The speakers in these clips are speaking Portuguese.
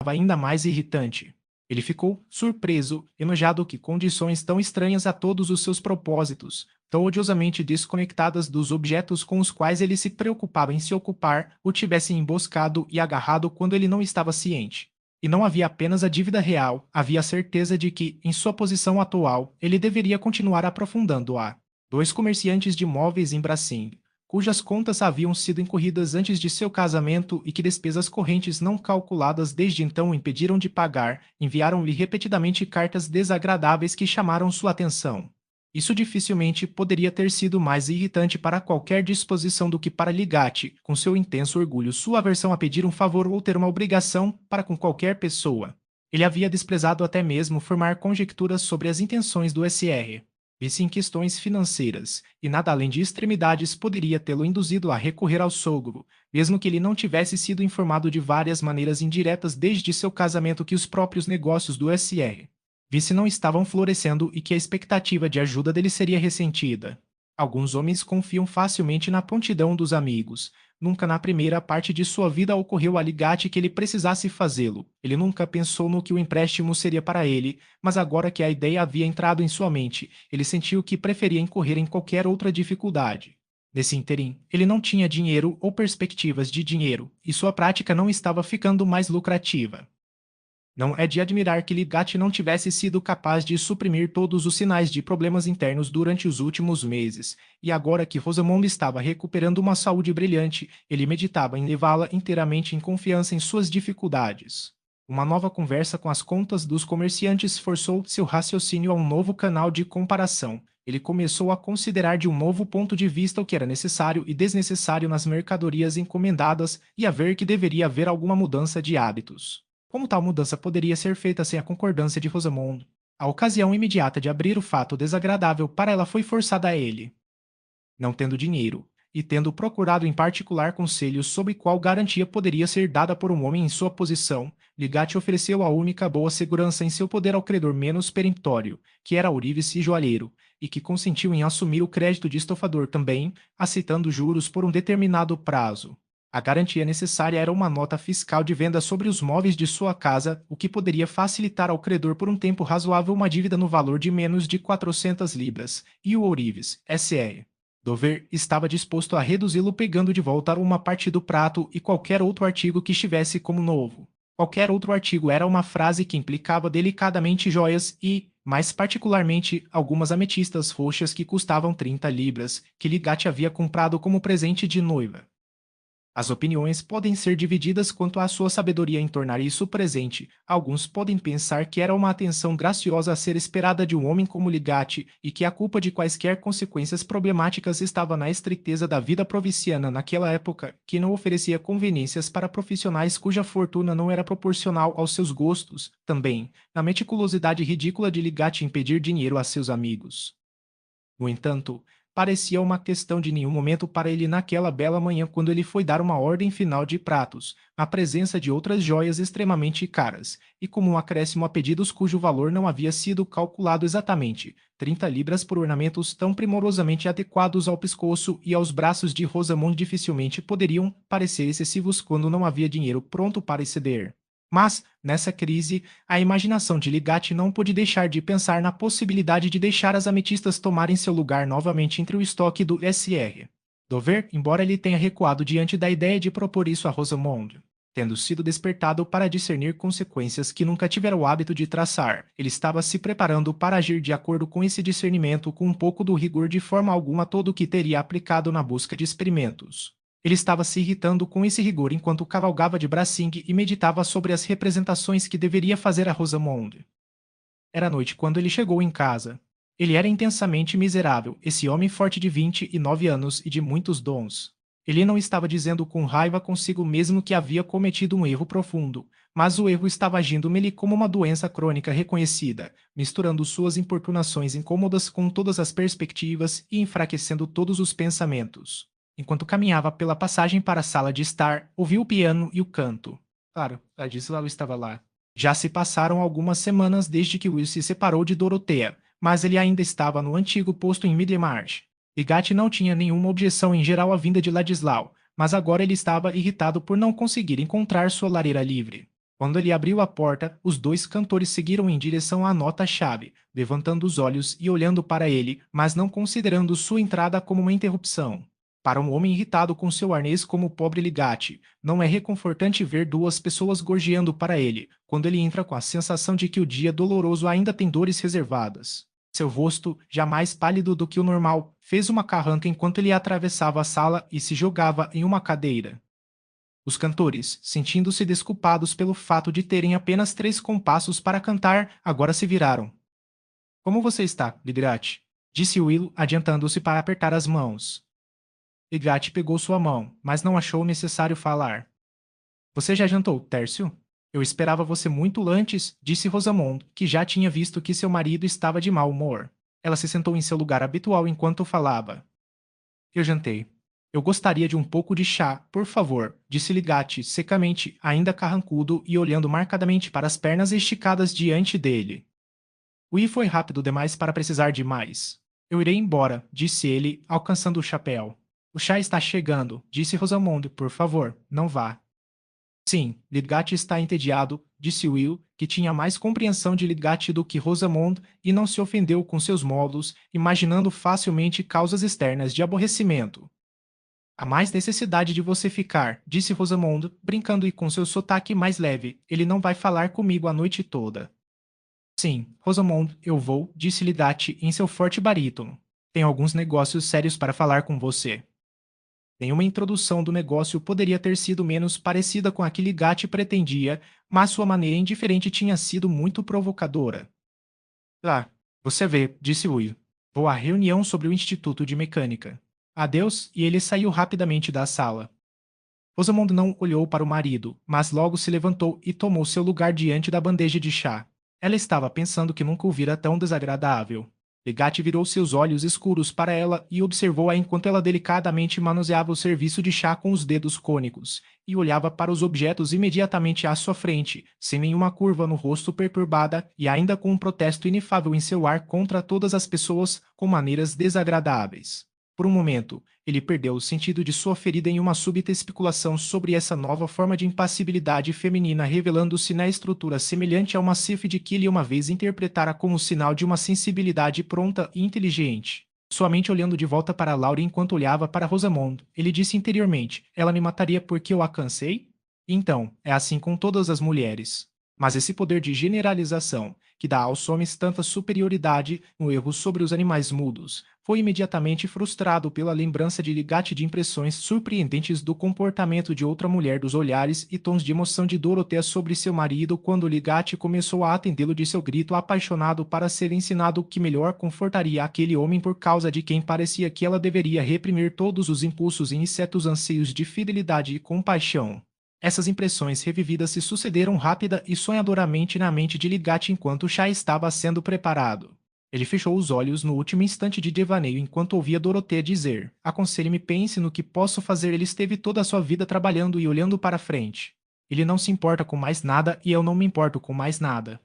ainda mais irritante. Ele ficou surpreso, enojado que condições tão estranhas a todos os seus propósitos, tão odiosamente desconectadas dos objetos com os quais ele se preocupava em se ocupar, o tivessem emboscado e agarrado quando ele não estava ciente. E não havia apenas a dívida real, havia a certeza de que, em sua posição atual, ele deveria continuar aprofundando-a. Dois comerciantes de móveis em Bracing, cujas contas haviam sido incorridas antes de seu casamento e que despesas correntes não calculadas desde então o impediram de pagar, enviaram-lhe repetidamente cartas desagradáveis que chamaram sua atenção. Isso dificilmente poderia ter sido mais irritante para qualquer disposição do que para Ligatti, com seu intenso orgulho, sua aversão a pedir um favor ou ter uma obrigação para com qualquer pessoa. Ele havia desprezado até mesmo formar conjecturas sobre as intenções do SR. Visse em questões financeiras, e nada além de extremidades poderia tê-lo induzido a recorrer ao sogro, mesmo que ele não tivesse sido informado de várias maneiras indiretas desde seu casamento que os próprios negócios do SR. Visse não estavam florescendo e que a expectativa de ajuda dele seria ressentida. Alguns homens confiam facilmente na prontidão dos amigos. Nunca na primeira parte de sua vida ocorreu a Ligatti que ele precisasse fazê-lo. Ele nunca pensou no que o empréstimo seria para ele, mas agora que a ideia havia entrado em sua mente, ele sentiu que preferia incorrer em qualquer outra dificuldade. Nesse ínterim, ele não tinha dinheiro ou perspectivas de dinheiro, e sua prática não estava ficando mais lucrativa. Não é de admirar que Ligatti não tivesse sido capaz de suprimir todos os sinais de problemas internos durante os últimos meses, e agora que Rosamond estava recuperando uma saúde brilhante, ele meditava em levá-la inteiramente em confiança em suas dificuldades. Uma nova conversa com as contas dos comerciantes forçou seu raciocínio a um novo canal de comparação. Ele começou a considerar de um novo ponto de vista o que era necessário e desnecessário nas mercadorias encomendadas e a ver que deveria haver alguma mudança de hábitos. Como tal mudança poderia ser feita sem a concordância de Rosamond? A ocasião imediata de abrir o fato desagradável para ela foi forçada a ele. Não tendo dinheiro, e tendo procurado em particular conselhos sobre qual garantia poderia ser dada por um homem em sua posição, Ligatti ofereceu a única boa segurança em seu poder ao credor menos peremptório, que era Ourives e Joalheiro, e que consentiu em assumir o crédito de estofador também, aceitando juros por um determinado prazo. A garantia necessária era uma nota fiscal de venda sobre os móveis de sua casa, o que poderia facilitar ao credor por um tempo razoável uma dívida no valor de menos de 400 libras, e o Ourives, S.R. Dover estava disposto a reduzi-lo pegando de volta uma parte do prato e qualquer outro artigo que estivesse como novo. Qualquer outro artigo era uma frase que implicava delicadamente joias e, mais particularmente, algumas ametistas roxas que custavam 30 libras, que Ligatti havia comprado como presente de noiva. As opiniões podem ser divididas quanto à sua sabedoria em tornar isso presente. Alguns podem pensar que era uma atenção graciosa a ser esperada de um homem como Ligatti e que a culpa de quaisquer consequências problemáticas estava na estreiteza da vida provinciana naquela época, que não oferecia conveniências para profissionais cuja fortuna não era proporcional aos seus gostos, também, na meticulosidade ridícula de Ligatti em pedir dinheiro a seus amigos. No entanto, parecia uma questão de nenhum momento para ele naquela bela manhã quando ele foi dar uma ordem final de pratos, na presença de outras joias extremamente caras, e como um acréscimo a pedidos cujo valor não havia sido calculado exatamente, 30 libras por ornamentos tão primorosamente adequados ao pescoço e aos braços de Rosamond dificilmente poderiam parecer excessivos quando não havia dinheiro pronto para exceder. Mas, nessa crise, a imaginação de Ligatti não pôde deixar de pensar na possibilidade de deixar as ametistas tomarem seu lugar novamente entre o estoque do SR. Dover, embora ele tenha recuado diante da ideia de propor isso a Rosamond, tendo sido despertado para discernir consequências que nunca tivera o hábito de traçar, ele estava se preparando para agir de acordo com esse discernimento com um pouco do rigor de forma alguma todo o que teria aplicado na busca de experimentos. Ele estava se irritando com esse rigor enquanto cavalgava de Bracing e meditava sobre as representações que deveria fazer a Rosamond. Era noite quando ele chegou em casa. Ele era intensamente miserável, esse homem forte de 29 anos e de muitos dons. Ele não estava dizendo com raiva consigo mesmo que havia cometido um erro profundo, mas o erro estava agindo nele como uma doença crônica reconhecida, misturando suas importunações incômodas com todas as perspectivas e enfraquecendo todos os pensamentos. Enquanto caminhava pela passagem para a sala de estar, ouviu o piano e o canto. Claro, a Gisela estava lá. Já se passaram algumas semanas desde que Will se separou de Dorothea, mas ele ainda estava no antigo posto em Middlemarch. Ligatti não tinha nenhuma objeção em geral à vinda de Ladislau, mas agora ele estava irritado por não conseguir encontrar sua lareira livre. Quando ele abriu a porta, os dois cantores seguiram em direção à nota-chave, levantando os olhos e olhando para ele, mas não considerando sua entrada como uma interrupção. Para um homem irritado com seu arnês como o pobre Ligate, não é reconfortante ver duas pessoas gorjeando para ele, quando ele entra com a sensação de que o dia doloroso ainda tem dores reservadas. Seu rosto, já mais pálido do que o normal, fez uma carranca enquanto ele atravessava a sala e se jogava em uma cadeira. Os cantores, sentindo-se desculpados pelo fato de terem apenas 3 compassos para cantar, agora se viraram. Como você está, Ligrate? Disse Will, adiantando-se para apertar as mãos. Ligrate pegou sua mão, mas não achou necessário falar. Você já jantou, Tércio? Eu esperava você muito antes, disse Rosamond, que já tinha visto que seu marido estava de mau humor. Ela se sentou em seu lugar habitual enquanto falava. Eu jantei. Eu gostaria de um pouco de chá, por favor, disse Ligate secamente, ainda carrancudo e olhando marcadamente para as pernas esticadas diante dele. Will foi rápido demais para precisar de mais. Eu irei embora, disse ele, alcançando o chapéu. O chá está chegando, disse Rosamond, por favor, não vá. Sim, Lidgate está entediado, disse Will, que tinha mais compreensão de Lidgate do que Rosamond e não se ofendeu com seus modos, imaginando facilmente causas externas de aborrecimento. Há mais necessidade de você ficar, disse Rosamond, brincando e com seu sotaque mais leve. Ele não vai falar comigo a noite toda. Sim, Rosamond, eu vou, disse Lidgate em seu forte barítono. Tenho alguns negócios sérios para falar com você. Nenhuma introdução do negócio poderia ter sido menos parecida com a que Ligate pretendia, mas sua maneira indiferente tinha sido muito provocadora. Ah, você vê, disse Will. Vou à reunião sobre o Instituto de Mecânica. Adeus, e ele saiu rapidamente da sala. Rosamond não olhou para o marido, mas logo se levantou e tomou seu lugar diante da bandeja de chá. Ela estava pensando que nunca o vira tão desagradável. Legate virou seus olhos escuros para ela e observou-a enquanto ela delicadamente manuseava o serviço de chá com os dedos cônicos, e olhava para os objetos imediatamente à sua frente, sem nenhuma curva no rosto perturbada e ainda com um protesto inefável em seu ar contra todas as pessoas com maneiras desagradáveis. Por um momento, ele perdeu o sentido de sua ferida em uma súbita especulação sobre essa nova forma de impassibilidade feminina, revelando-se na estrutura semelhante a uma sífide que ele uma vez interpretara como sinal de uma sensibilidade pronta e inteligente. Sua mente olhando de volta para Laura enquanto olhava para Rosamond, ele disse interiormente: ela me mataria porque eu a cansei? Então, é assim com todas as mulheres. Mas esse poder de generalização, que dá aos homens tanta superioridade no erro sobre os animais mudos, foi imediatamente frustrado pela lembrança de Ligate de impressões surpreendentes do comportamento de outra mulher, dos olhares e tons de emoção de Dorothea sobre seu marido quando Ligate começou a atendê-lo de seu grito apaixonado para ser ensinado o que melhor confortaria aquele homem por causa de quem parecia que ela deveria reprimir todos os impulsos e insetos anseios de fidelidade e compaixão. Essas impressões revividas se sucederam rápida e sonhadoramente na mente de Ligate enquanto o chá estava sendo preparado. Ele fechou os olhos no último instante de devaneio enquanto ouvia Dorothea dizer: aconselhe-me, pense no que posso fazer. Ele esteve toda a sua vida trabalhando e olhando para frente. Ele não se importa com mais nada e eu não me importo com mais nada.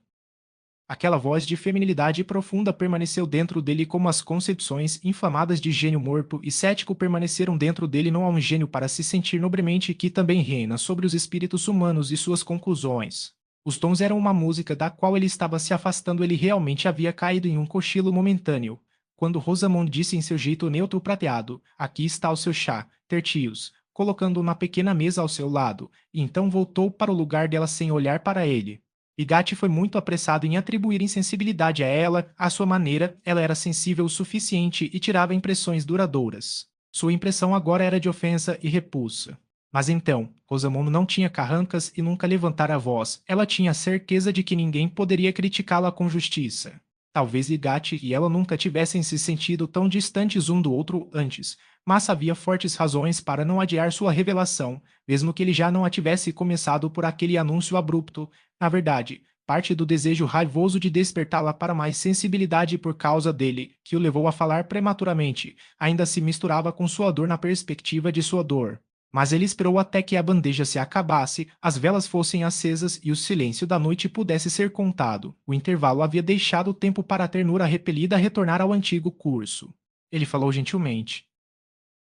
Aquela voz de feminilidade profunda permaneceu dentro dele como as concepções inflamadas de gênio morto e cético permaneceram dentro dele. Não há um gênio para se sentir nobremente que também reina sobre os espíritos humanos e suas conclusões. Os tons eram uma música da qual ele estava se afastando. Ele realmente havia caído em um cochilo momentâneo. Quando Rosamond disse em seu jeito neutro prateado: aqui está o seu chá, Tertius, colocando-o na pequena mesa ao seu lado, e então voltou para o lugar dela sem olhar para ele. Ligate foi muito apressado em atribuir insensibilidade a ela, à sua maneira. Ela era sensível o suficiente e tirava impressões duradouras. Sua impressão agora era de ofensa e repulsa. Mas então, Rosamond não tinha carrancas e nunca levantara a voz. Ela tinha a certeza de que ninguém poderia criticá-la com justiça. Talvez Ligate e ela nunca tivessem se sentido tão distantes um do outro antes, mas havia fortes razões para não adiar sua revelação, mesmo que ele já não a tivesse começado por aquele anúncio abrupto. Na verdade, parte do desejo raivoso de despertá-la para mais sensibilidade por causa dele, que o levou a falar prematuramente, ainda se misturava com sua dor na perspectiva de sua dor. Mas ele esperou até que a bandeja se acabasse, as velas fossem acesas e o silêncio da noite pudesse ser contado. O intervalo havia deixado tempo para a ternura repelida retornar ao antigo curso. Ele falou gentilmente: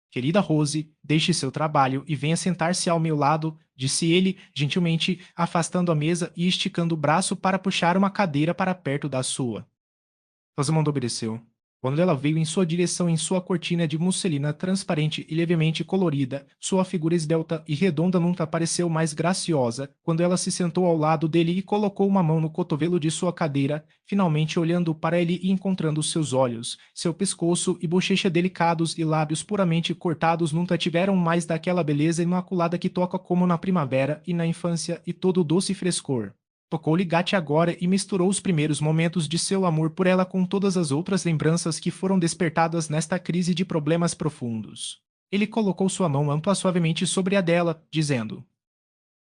querida Rose, deixe seu trabalho e venha sentar-se ao meu lado, disse ele, gentilmente, afastando a mesa e esticando o braço para puxar uma cadeira para perto da sua. Rosamond obedeceu. Quando ela veio em sua direção em sua cortina de musselina transparente e levemente colorida, sua figura esbelta e redonda nunca pareceu mais graciosa. Quando ela se sentou ao lado dele e colocou uma mão no cotovelo de sua cadeira, finalmente olhando para ele e encontrando seus olhos, seu pescoço e bochecha delicados e lábios puramente cortados nunca tiveram mais daquela beleza imaculada que toca como na primavera e na infância e todo o doce frescor. Tocou-lhe Gatti agora e misturou os primeiros momentos de seu amor por ela com todas as outras lembranças que foram despertadas nesta crise de problemas profundos. Ele colocou sua mão ampla suavemente sobre a dela, dizendo: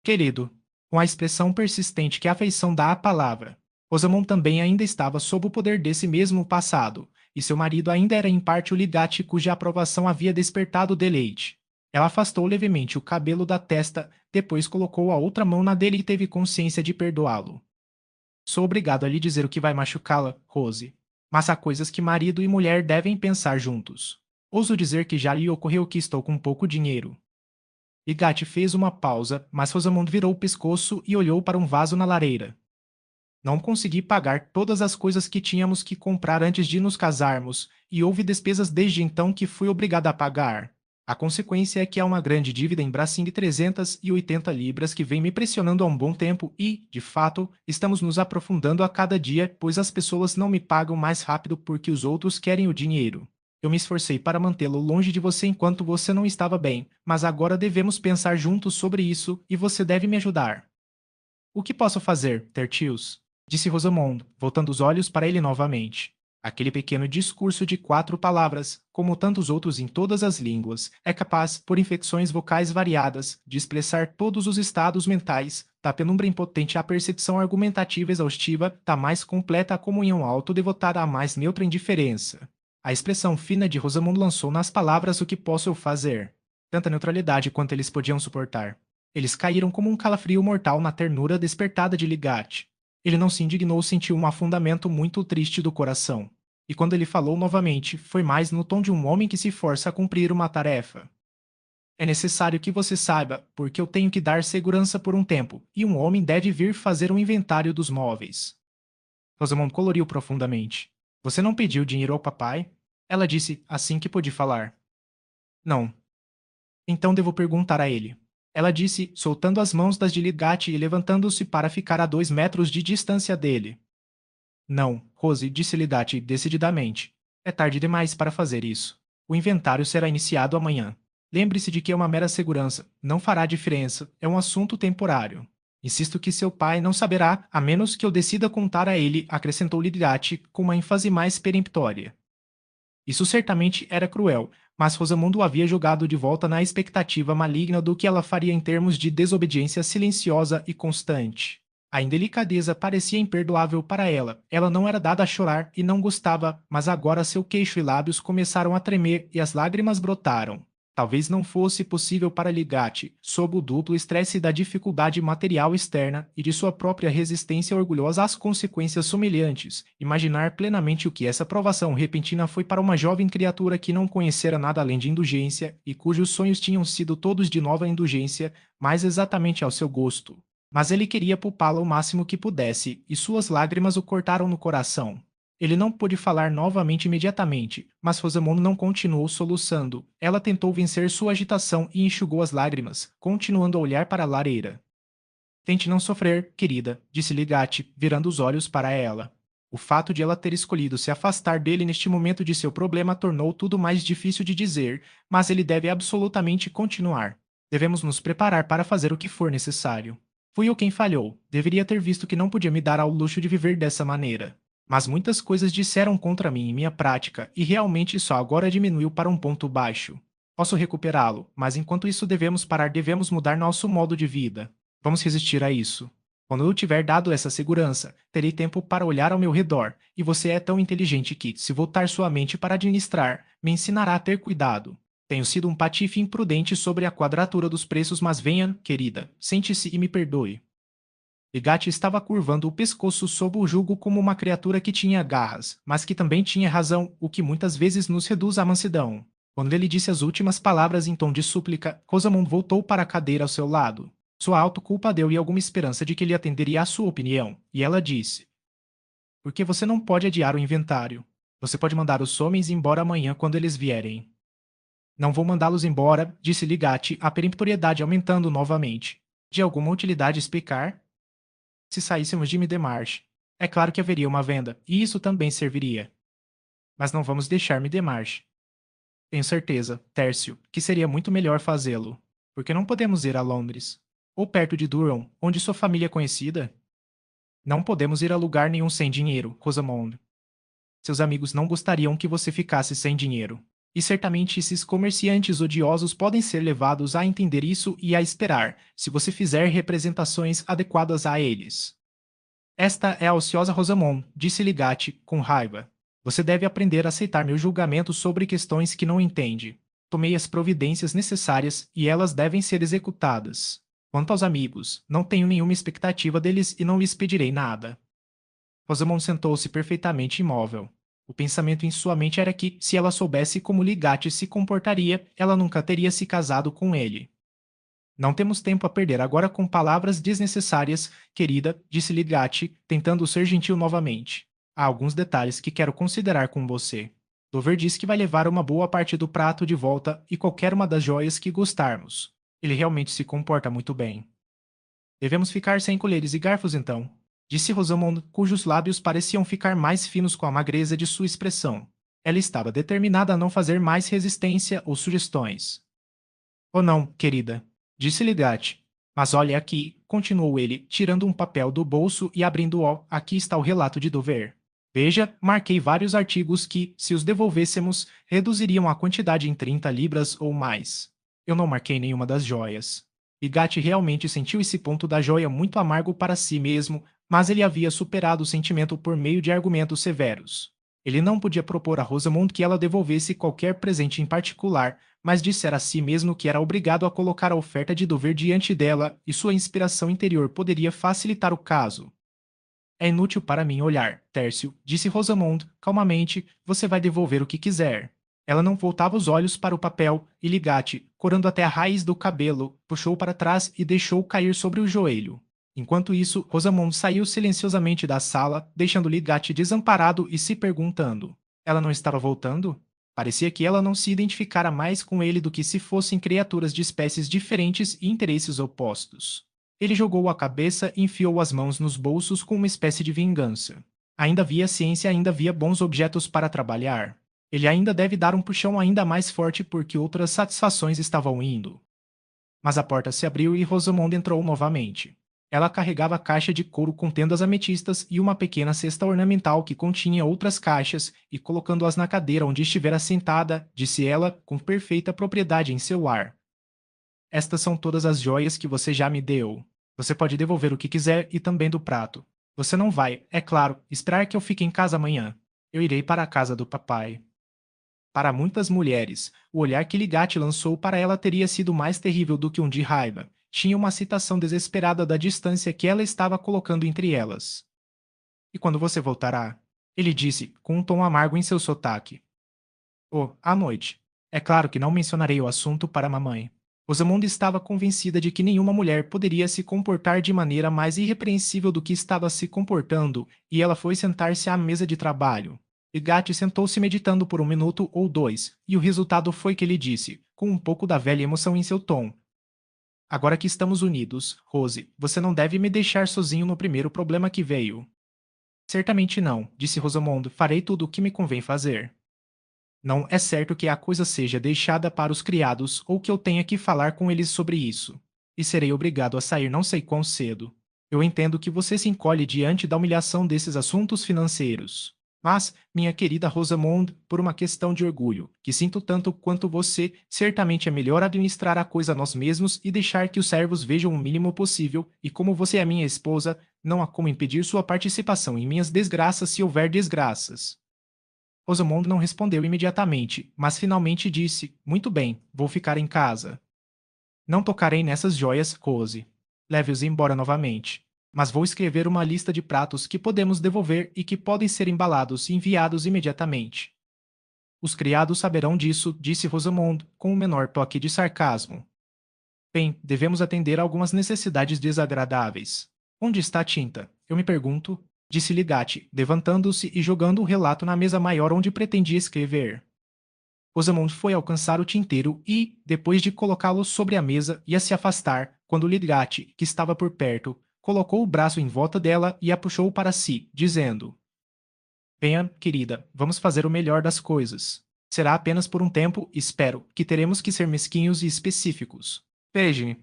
Querido, com a expressão persistente que a afeição dá à palavra. Rosamond também ainda estava sob o poder desse mesmo passado, e seu marido ainda era em parte o Ligatti cuja aprovação havia despertado deleite. Ela afastou levemente o cabelo da testa, depois colocou a outra mão na dele e teve consciência de perdoá-lo. Sou obrigado a lhe dizer o que vai machucá-la, Rose. Mas há coisas que marido e mulher devem pensar juntos. Ouso dizer que já lhe ocorreu que estou com pouco dinheiro. Ligatti fez uma pausa, mas Rosamond virou o pescoço e olhou para um vaso na lareira. Não consegui pagar todas as coisas que tínhamos que comprar antes de nos casarmos, e houve despesas desde então que fui obrigada a pagar. A consequência é que há uma grande dívida em Bracim de 380 libras que vem me pressionando há um bom tempo e, de fato, estamos nos aprofundando a cada dia, pois as pessoas não me pagam mais rápido porque os outros querem o dinheiro. Eu me esforcei para mantê-lo longe de você enquanto você não estava bem, mas agora devemos pensar juntos sobre isso e você deve me ajudar. O que posso fazer, Tertius? Disse Rosamond, voltando os olhos para ele novamente. Aquele pequeno discurso de 4 palavras, como tantos outros em todas as línguas, é capaz, por inflexões vocais variadas, de expressar todos os estados mentais, da penumbra impotente à percepção argumentativa exaustiva, da mais completa comunhão autodevotada à mais neutra indiferença. A expressão fina de Rosamond lançou nas palavras o que posso eu fazer. Tanta neutralidade quanto eles podiam suportar. Eles caíram como um calafrio mortal na ternura despertada de Ligatti. Ele não se indignou, sentiu um afundamento muito triste do coração. E quando ele falou novamente, foi mais no tom de um homem que se força a cumprir uma tarefa. É necessário que você saiba, porque eu tenho que dar segurança por um tempo, e um homem deve vir fazer um inventário dos móveis. Rosamond coloriu profundamente. Você não pediu dinheiro ao papai? Ela disse, assim que pôde falar. Não. Então devo perguntar a ele. Ela disse, soltando as mãos das de Ligatti e levantando-se para ficar a 2 metros de distância dele. Não, Rose, disse Ligatti decididamente. É tarde demais para fazer isso. O inventário será iniciado amanhã. Lembre-se de que é uma mera segurança. Não fará diferença. É um assunto temporário. Insisto que seu pai não saberá, a menos que eu decida contar a ele, acrescentou Ligatti com uma ênfase mais peremptória. Isso certamente era cruel, mas Rosamund o havia jogado de volta na expectativa maligna do que ela faria em termos de desobediência silenciosa e constante. A indelicadeza parecia imperdoável para ela. Ela não era dada a chorar e não gostava, mas agora seu queixo e lábios começaram a tremer e as lágrimas brotaram. Talvez não fosse possível para Ligatti, sob o duplo estresse da dificuldade material externa e de sua própria resistência orgulhosa às consequências semelhantes, imaginar plenamente o que essa provação repentina foi para uma jovem criatura que não conhecera nada além de indulgência e cujos sonhos tinham sido todos de nova indulgência, mais exatamente ao seu gosto. Mas ele queria poupá-la o máximo que pudesse, e suas lágrimas o cortaram no coração. Ele não pôde falar novamente imediatamente, mas Rosamond não continuou soluçando. Ela tentou vencer sua agitação e enxugou as lágrimas, continuando a olhar para a lareira. Tente não sofrer, querida, disse Ligatti, virando os olhos para ela. O fato de ela ter escolhido se afastar dele neste momento de seu problema tornou tudo mais difícil de dizer, mas ele deve absolutamente continuar. Devemos nos preparar para fazer o que for necessário. Fui eu quem falhou. Deveria ter visto que não podia me dar ao luxo de viver dessa maneira. Mas muitas coisas disseram contra mim em minha prática, e realmente só agora diminuiu para um ponto baixo. Posso recuperá-lo, mas enquanto isso devemos mudar nosso modo de vida. Vamos resistir a isso. Quando eu tiver dado essa segurança, terei tempo para olhar ao meu redor, e você é tão inteligente que, se voltar sua mente para administrar, me ensinará a ter cuidado. Tenho sido um patife imprudente sobre a quadratura dos preços, mas venha, querida, sente-se e me perdoe. Ligatti estava curvando o pescoço sob o jugo como uma criatura que tinha garras, mas que também tinha razão, o que muitas vezes nos reduz à mansidão. Quando ele disse as últimas palavras em tom de súplica, Rosamond voltou para a cadeira ao seu lado. Sua autoculpa deu-lhe alguma esperança de que ele atenderia à sua opinião, e ela disse: Porque você não pode adiar o inventário. Você pode mandar os homens embora amanhã quando eles vierem. Não vou mandá-los embora, disse Ligati, a peremptoriedade aumentando novamente. De alguma utilidade explicar? Se saíssemos de Middlemarch, é claro que haveria uma venda, e isso também serviria. Mas não vamos deixar Middlemarch. Tenho certeza, Tércio, que seria muito melhor fazê-lo. Porque não podemos ir a Londres. Ou perto de Durham, onde sua família é conhecida? Não podemos ir a lugar nenhum sem dinheiro, Rosamond. Seus amigos não gostariam que você ficasse sem dinheiro. E certamente esses comerciantes odiosos podem ser levados a entender isso e a esperar, se você fizer representações adequadas a eles. Esta é a ociosa Rosamond, disse Ligati, com raiva. Você deve aprender a aceitar meu julgamento sobre questões que não entende. Tomei as providências necessárias e elas devem ser executadas. Quanto aos amigos, não tenho nenhuma expectativa deles e não lhes pedirei nada. Rosamond sentou-se perfeitamente imóvel. O pensamento em sua mente era que, se ela soubesse como Ligati se comportaria, ela nunca teria se casado com ele. Não temos tempo a perder agora com palavras desnecessárias, querida, disse Ligati, tentando ser gentil novamente. Há alguns detalhes que quero considerar com você. Dover disse que vai levar uma boa parte do prato de volta e qualquer uma das joias que gostarmos. Ele realmente se comporta muito bem. Devemos ficar sem colheres e garfos então, disse Rosamond, cujos lábios pareciam ficar mais finos com a magreza de sua expressão. Ela estava determinada a não fazer mais resistência ou sugestões. Oh não, querida, disse Ligati. Mas olhe aqui, continuou ele, tirando um papel do bolso e abrindo-o. Aqui está o relato de Dover. Veja, marquei vários artigos que, se os devolvêssemos, reduziriam a quantidade em 30 libras ou mais. Eu não marquei nenhuma das joias. Ligati realmente sentiu esse ponto da joia muito amargo para si mesmo, mas ele havia superado o sentimento por meio de argumentos severos. Ele não podia propor a Rosamond que ela devolvesse qualquer presente em particular, mas dissera a si mesmo que era obrigado a colocar a oferta de Dover diante dela e sua inspiração interior poderia facilitar o caso. É inútil para mim olhar, Tércio, disse Rosamond, calmamente, você vai devolver o que quiser. Ela não voltava os olhos para o papel e Ligati, corando até a raiz do cabelo, puxou para trás e deixou cair sobre o joelho. Enquanto isso, Rosamond saiu silenciosamente da sala, deixando Ligati desamparado e se perguntando: ela não estava voltando? Parecia que ela não se identificara mais com ele do que se fossem criaturas de espécies diferentes e interesses opostos. Ele jogou a cabeça e enfiou as mãos nos bolsos com uma espécie de vingança. Ainda havia ciência, ainda havia bons objetos para trabalhar. Ele ainda deve dar um puxão ainda mais forte porque outras satisfações estavam indo. Mas a porta se abriu e Rosamond entrou novamente. Ela carregava a caixa de couro contendo as ametistas e uma pequena cesta ornamental que continha outras caixas, e colocando-as na cadeira onde estivera sentada, disse ela, com perfeita propriedade em seu ar: Estas são todas as joias que você já me deu. Você pode devolver o que quiser e também do prato. Você não vai, é claro, esperar que eu fique em casa amanhã. Eu irei para a casa do papai. Para muitas mulheres, o olhar que Ligati lançou para ela teria sido mais terrível do que um de raiva. Tinha uma citação desesperada da distância que ela estava colocando entre elas. E quando você voltará? Ele disse, com um tom amargo em seu sotaque. Oh, à noite. É claro que não mencionarei o assunto para mamãe. Rosamond estava convencida de que nenhuma mulher poderia se comportar de maneira mais irrepreensível do que estava se comportando, e ela foi sentar-se à mesa de trabalho. Ligati sentou-se meditando por um minuto ou dois, e o resultado foi que ele disse, com um pouco da velha emoção em seu tom: Agora que estamos unidos, Rose, você não deve me deixar sozinho no primeiro problema que veio. Certamente não, disse Rosamond, farei tudo o que me convém fazer. Não é certo que a coisa seja deixada para os criados ou que eu tenha que falar com eles sobre isso. E serei obrigado a sair não sei quão cedo. Eu entendo que você se encolhe diante da humilhação desses assuntos financeiros. Mas, minha querida Rosamond, por uma questão de orgulho, que sinto tanto quanto você, certamente é melhor administrar a coisa nós mesmos e deixar que os servos vejam o mínimo possível, e como você é minha esposa, não há como impedir sua participação em minhas desgraças se houver desgraças. Rosamond não respondeu imediatamente, mas finalmente disse: Muito bem, vou ficar em casa. Não tocarei nessas joias, Rose. Leve-os embora novamente. Mas vou escrever uma lista de pratos que podemos devolver e que podem ser embalados e enviados imediatamente. Os criados saberão disso, disse Rosamond, com o menor toque de sarcasmo. Bem, devemos atender a algumas necessidades desagradáveis. Onde está a tinta? Eu me pergunto, disse Ligati, levantando-se e jogando o relato na mesa maior onde pretendia escrever. Rosamond foi alcançar o tinteiro e, depois de colocá-lo sobre a mesa, ia se afastar, quando Ligati, que estava por perto, colocou o braço em volta dela e a puxou para si, dizendo: Venha, querida, vamos fazer o melhor das coisas. Será apenas por um tempo, espero, que teremos que ser mesquinhos e específicos. Veja,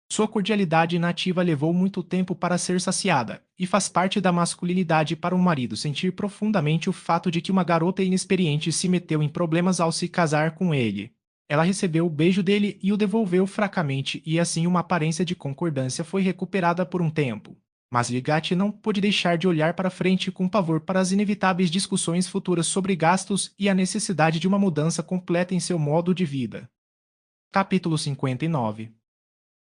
sua cordialidade nativa levou muito tempo para ser saciada, e faz parte da masculinidade para um marido sentir profundamente o fato de que uma garota inexperiente se meteu em problemas ao se casar com ele. Ela recebeu o beijo dele e o devolveu fracamente, e assim uma aparência de concordância foi recuperada por um tempo. Mas Ligati não pôde deixar de olhar para frente com pavor para as inevitáveis discussões futuras sobre gastos e a necessidade de uma mudança completa em seu modo de vida. Capítulo 59.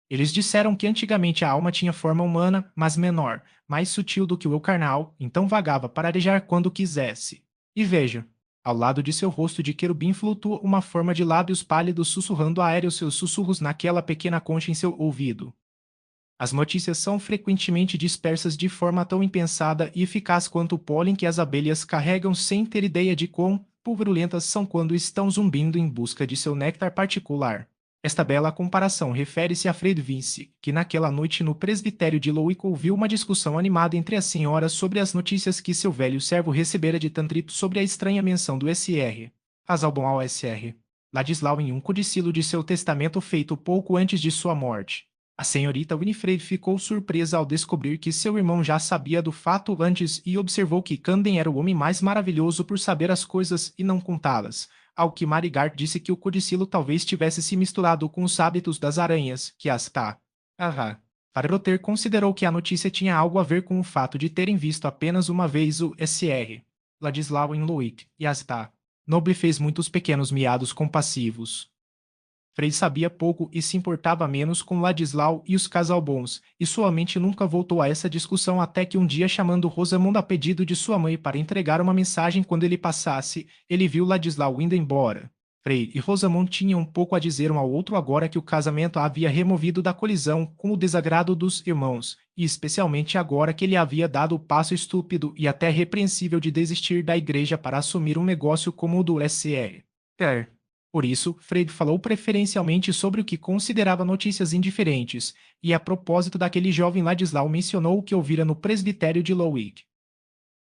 Eles disseram que antigamente a alma tinha forma humana, mas menor, mais sutil do que o eu carnal, então vagava para arejar quando quisesse. E veja, ao lado de seu rosto de querubim flutua uma forma de lábios pálidos sussurrando aéreos seus sussurros naquela pequena concha em seu ouvido. As notícias são frequentemente dispersas de forma tão impensada e eficaz quanto o pólen que as abelhas carregam sem ter ideia de quão pulverulentas são quando estão zumbindo em busca de seu néctar particular. Esta bela comparação refere-se a Fred Vince, que naquela noite no presbitério de Lowick ouviu uma discussão animada entre as senhoras sobre as notícias que seu velho servo recebera de Tantrip sobre a estranha menção do S.R. Azalbon ao S.R. Ladislau em um codicilo de seu testamento feito pouco antes de sua morte. A senhorita Winifred ficou surpresa ao descobrir que seu irmão já sabia do fato antes e observou que Camden era o homem mais maravilhoso por saber as coisas e não contá-las, ao que Marigard disse que o codicilo talvez tivesse se misturado com os hábitos das aranhas, que as tá. Ahá. Farroter considerou que a notícia tinha algo a ver com o fato de terem visto apenas uma vez o S.R. Ladislau em Lowick, e as tá. Noble fez muitos pequenos miados compassivos. Frei sabia pouco e se importava menos com Ladislau e os Casalbons, e sua mente nunca voltou a essa discussão até que um dia, chamando Rosamund a pedido de sua mãe para entregar uma mensagem quando ele passasse, ele viu Ladislau indo embora. Frei e Rosamund tinham um pouco a dizer um ao outro agora que o casamento a havia removido da colisão com o desagrado dos irmãos, e especialmente agora que ele havia dado o passo estúpido e até repreensível de desistir da igreja para assumir um negócio como o do S.R. Por isso, Freire falou preferencialmente sobre o que considerava notícias indiferentes, e a propósito daquele jovem Ladislau mencionou o que ouvira no presbitério de Lowick.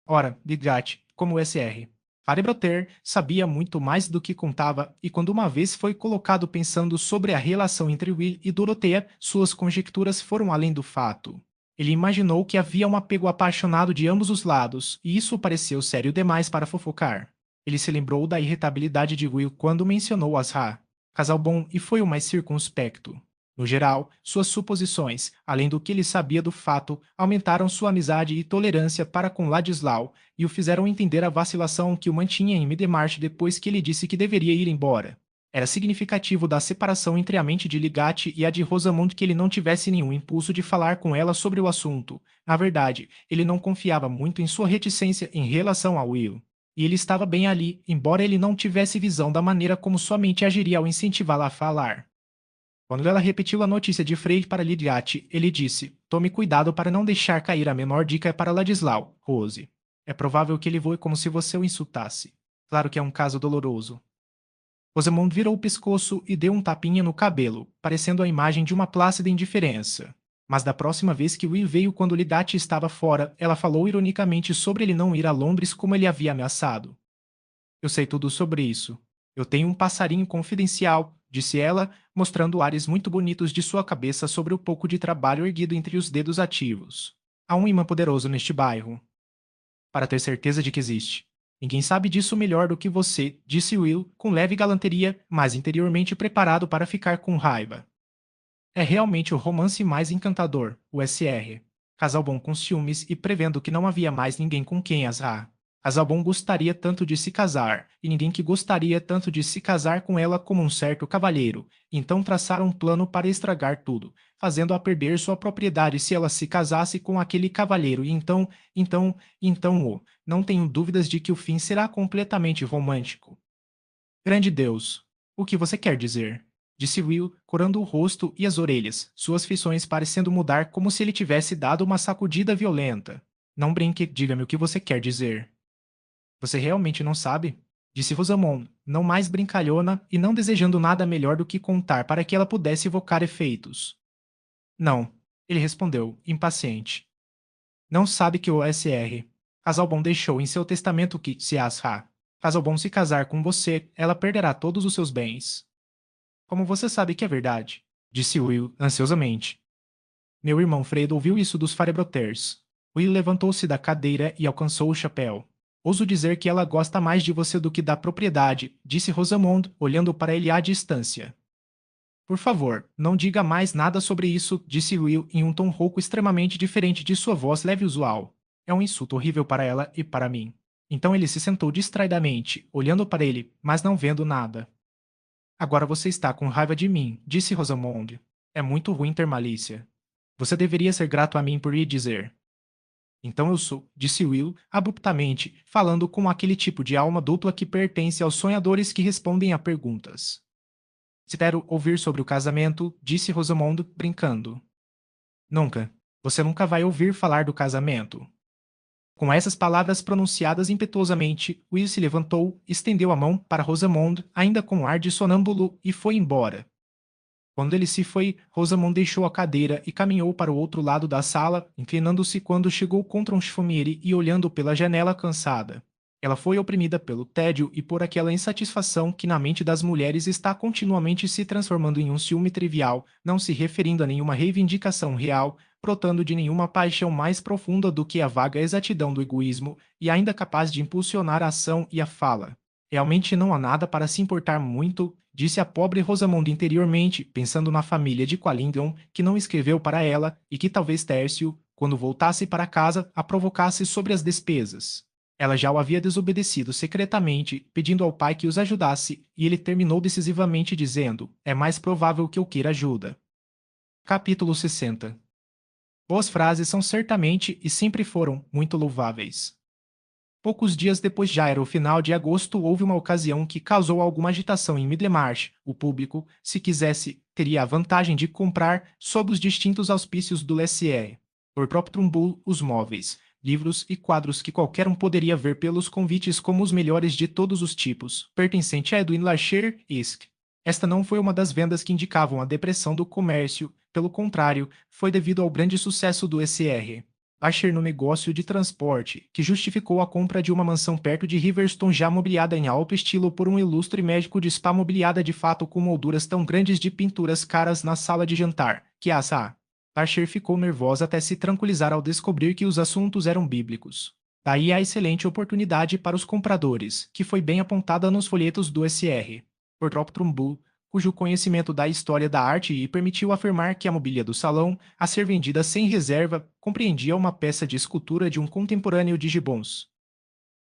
Ora, Ligati, como o S.R. Farebroter sabia muito mais do que contava, e quando uma vez foi colocado pensando sobre a relação entre Will e Dorothea, suas conjecturas foram além do fato. Ele imaginou que havia um apego apaixonado de ambos os lados, e isso pareceu sério demais para fofocar. Ele se lembrou da irritabilidade de Will quando mencionou Asra, casal bom, e foi o mais circunspecto. No geral, suas suposições, além do que ele sabia do fato, aumentaram sua amizade e tolerância para com Ladislau e o fizeram entender a vacilação que o mantinha em Middlemarch depois que ele disse que deveria ir embora. Era significativo da separação entre a mente de Ligati e a de Rosamund que ele não tivesse nenhum impulso de falar com ela sobre o assunto. Na verdade, ele não confiava muito em sua reticência em relação a Will. E ele estava bem ali, embora ele não tivesse visão da maneira como sua mente agiria ao incentivá-la a falar. Quando ela repetiu a notícia de Frei para Lidiate, ele disse: Tome cuidado para não deixar cair a menor dica para Ladislau, Rose. É provável que ele voe como se você o insultasse. Claro que é um caso doloroso. Rosamund virou o pescoço e deu um tapinha no cabelo, parecendo a imagem de uma plácida indiferença. Mas da próxima vez que Will veio quando Lidate estava fora, ela falou ironicamente sobre ele não ir a Londres como ele havia ameaçado. Eu sei tudo sobre isso. Eu tenho um passarinho confidencial, disse ela, mostrando ares muito bonitos de sua cabeça sobre o pouco de trabalho erguido entre os dedos ativos. Há um imã poderoso neste bairro. Para ter certeza de que existe. Ninguém sabe disso melhor do que você, disse Will, com leve galanteria, mas interiormente preparado para ficar com raiva. É realmente o romance mais encantador, o S.R. Casalbon com ciúmes e prevendo que não havia mais ninguém com quem Asra. Casalbon gostaria tanto de se casar, e ninguém que gostaria tanto de se casar com ela como um certo cavalheiro. Então traçaram um plano para estragar tudo, fazendo-a perder sua propriedade se ela se casasse com aquele cavalheiro, e não tenho dúvidas de que o fim será completamente romântico. Grande Deus! O que você quer dizer? disse Will, corando o rosto e as orelhas, suas feições parecendo mudar como se ele tivesse dado uma sacudida violenta. Não brinque, diga-me o que você quer dizer. Você realmente não sabe? Disse Rosamond, não mais brincalhona e não desejando nada melhor do que contar para que ela pudesse evocar efeitos. Não, ele respondeu, impaciente. Não sabe que o SR. Casalbon deixou em seu testamento que, se Asra, Casalbon se casar com você, ela perderá todos os seus bens. Como você sabe que é verdade? Disse Will, ansiosamente. Meu irmão Fred ouviu isso dos Farebroters. Will levantou-se da cadeira e alcançou o chapéu. Ouso dizer que ela gosta mais de você do que da propriedade, disse Rosamond, olhando para ele à distância. Por favor, não diga mais nada sobre isso, disse Will em um tom rouco extremamente diferente de sua voz leve usual. É um insulto horrível para ela e para mim. Então ele se sentou distraidamente, olhando para ele, mas não vendo nada. Agora você está com raiva de mim, disse Rosamond. É muito ruim ter malícia. Você deveria ser grato a mim por lhe dizer. Então eu sou, disse Will, abruptamente, falando com aquele tipo de alma dupla que pertence aos sonhadores que respondem a perguntas. Espero ouvir sobre o casamento, disse Rosamond, brincando. Nunca. Você nunca vai ouvir falar do casamento. Com essas palavras pronunciadas impetuosamente, Will se levantou, estendeu a mão para Rosamond, ainda com ar de sonâmbulo, e foi embora. Quando ele se foi, Rosamond deixou a cadeira e caminhou para o outro lado da sala, inclinando-se quando chegou contra um chifoniere e olhando pela janela cansada. Ela foi oprimida pelo tédio e por aquela insatisfação que na mente das mulheres está continuamente se transformando em um ciúme trivial, não se referindo a nenhuma reivindicação real, brotando de nenhuma paixão mais profunda do que a vaga exatidão do egoísmo e ainda capaz de impulsionar a ação e a fala. Realmente não há nada para se importar muito, disse a pobre Rosamond interiormente, pensando na família de Qualindon, que não escreveu para ela e que talvez Tércio, quando voltasse para casa, a provocasse sobre as despesas. Ela já o havia desobedecido secretamente, pedindo ao pai que os ajudasse, e ele terminou decisivamente dizendo: é mais provável que eu queira ajuda. Capítulo 60. Boas frases são certamente e sempre foram muito louváveis. Poucos dias depois, já era o final de agosto, houve uma ocasião que causou alguma agitação em Middlemarch. O público, se quisesse, teria a vantagem de comprar, sob os distintos auspícios do Lessier, por próprio Trumbull, os móveis, livros e quadros que qualquer um poderia ver pelos convites como os melhores de todos os tipos, pertencente a Edwin Larcher Isk. Esta não foi uma das vendas que indicavam a depressão do comércio, pelo contrário, foi devido ao grande sucesso do SR. Asher no negócio de transporte, que justificou a compra de uma mansão perto de Riverstone já mobiliada em alto estilo por um ilustre médico de spa mobiliada de fato com molduras tão grandes de pinturas caras na sala de jantar, que Asher ficou nervosa até se tranquilizar ao descobrir que os assuntos eram bíblicos. Daí a excelente oportunidade para os compradores, que foi bem apontada nos folhetos do SR. Por Trumbull, cujo conhecimento da história da arte lhe permitiu afirmar que a mobília do salão, a ser vendida sem reserva, compreendia uma peça de escultura de um contemporâneo de Gibbons.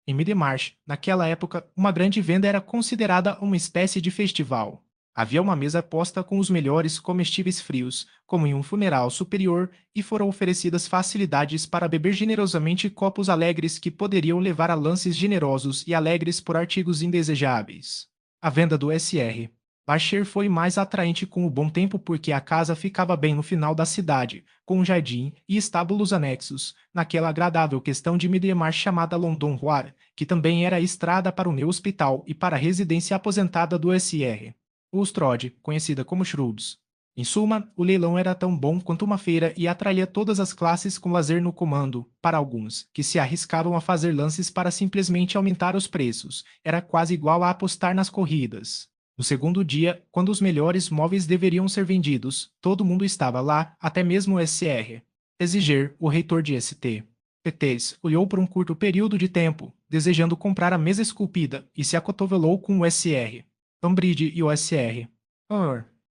Em Middlemarch, naquela época, uma grande venda era considerada uma espécie de festival. Havia uma mesa posta com os melhores comestíveis frios, como em um funeral superior, e foram oferecidas facilidades para beber generosamente copos alegres que poderiam levar a lances generosos e alegres por artigos indesejáveis. A venda do SR. Larcher foi mais atraente com o bom tempo porque a casa ficava bem no final da cidade, com um jardim e estábulos anexos, naquela agradável questão de Middlemarch chamada London Roar, que também era a estrada para o meu hospital e para a residência aposentada do SR. Bulstrode, conhecida como Shrubs. Em suma, o leilão era tão bom quanto uma feira e atraía todas as classes com lazer no comando, para alguns, que se arriscavam a fazer lances para simplesmente aumentar os preços. Era quase igual a apostar nas corridas. No segundo dia, quando os melhores móveis deveriam ser vendidos, todo mundo estava lá, até mesmo o SR. Exiger, o reitor de ST. PTs olhou por um curto período de tempo, desejando comprar a mesa esculpida, e se acotovelou com o SR. Umbridge e o SR.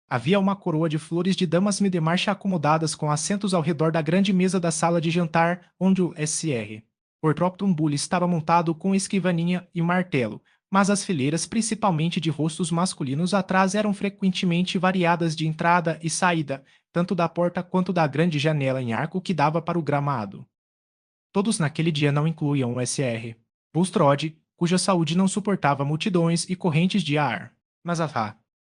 Havia uma coroa de flores de damas Middlemarch acomodadas com assentos ao redor da grande mesa da sala de jantar, onde o SR. Portropton Bull estava montado com escrivaninha e martelo, mas as fileiras principalmente de rostos masculinos atrás eram frequentemente variadas de entrada e saída, tanto da porta quanto da grande janela em arco que dava para o gramado. Todos naquele dia não incluíam o SR. Bulstrode, cuja saúde não suportava multidões e correntes de ar. Mas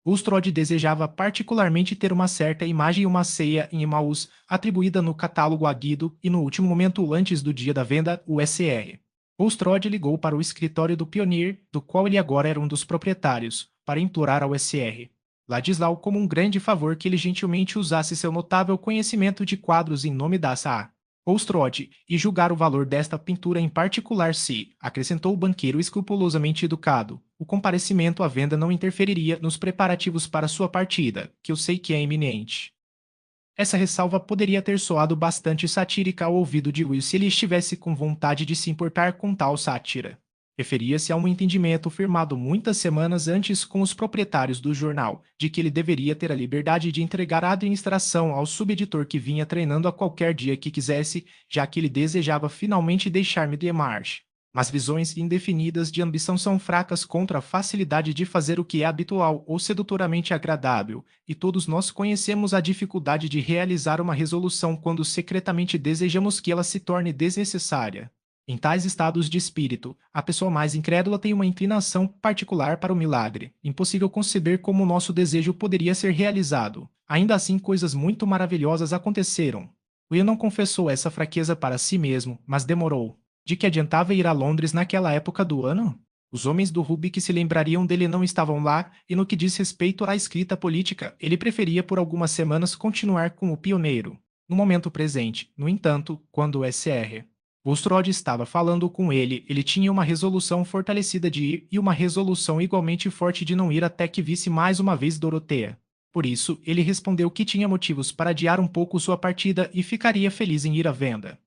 Bulstrode desejava particularmente ter uma certa imagem e uma ceia em Emaús, atribuída no catálogo a Guido e no último momento antes do dia da venda, o SR. Bulstrode ligou para o escritório do Pioneer, do qual ele agora era um dos proprietários, para implorar ao SR. Ladislau como um grande favor que ele gentilmente usasse seu notável conhecimento de quadros em nome da SA. Bulstrode, e julgar o valor desta pintura em particular se, acrescentou o banqueiro escrupulosamente educado, o comparecimento à venda não interferiria nos preparativos para sua partida, que eu sei que é iminente. Essa ressalva poderia ter soado bastante satírica ao ouvido de Will se ele estivesse com vontade de se importar com tal sátira. Referia-se a um entendimento firmado muitas semanas antes com os proprietários do jornal, de que ele deveria ter a liberdade de entregar a administração ao subeditor que vinha treinando a qualquer dia que quisesse, já que ele desejava finalmente deixar-me de marche. Mas visões indefinidas de ambição são fracas contra a facilidade de fazer o que é habitual ou sedutoramente agradável, e todos nós conhecemos a dificuldade de realizar uma resolução quando secretamente desejamos que ela se torne desnecessária. Em tais estados de espírito, a pessoa mais incrédula tem uma inclinação particular para o milagre. Impossível conceber como o nosso desejo poderia ser realizado. Ainda assim, coisas muito maravilhosas aconteceram. Will não confessou essa fraqueza para si mesmo, mas demorou. De que adiantava ir a Londres naquela época do ano? Os homens do Ruby que se lembrariam dele não estavam lá, e no que diz respeito à escrita política, ele preferia por algumas semanas continuar como pioneiro. No momento presente, no entanto, quando o SR. Bulstrode estava falando com ele tinha uma resolução fortalecida de ir e uma resolução igualmente forte de não ir até que visse mais uma vez Dorothea. Por isso, ele respondeu que tinha motivos para adiar um pouco sua partida e ficaria feliz em ir à venda.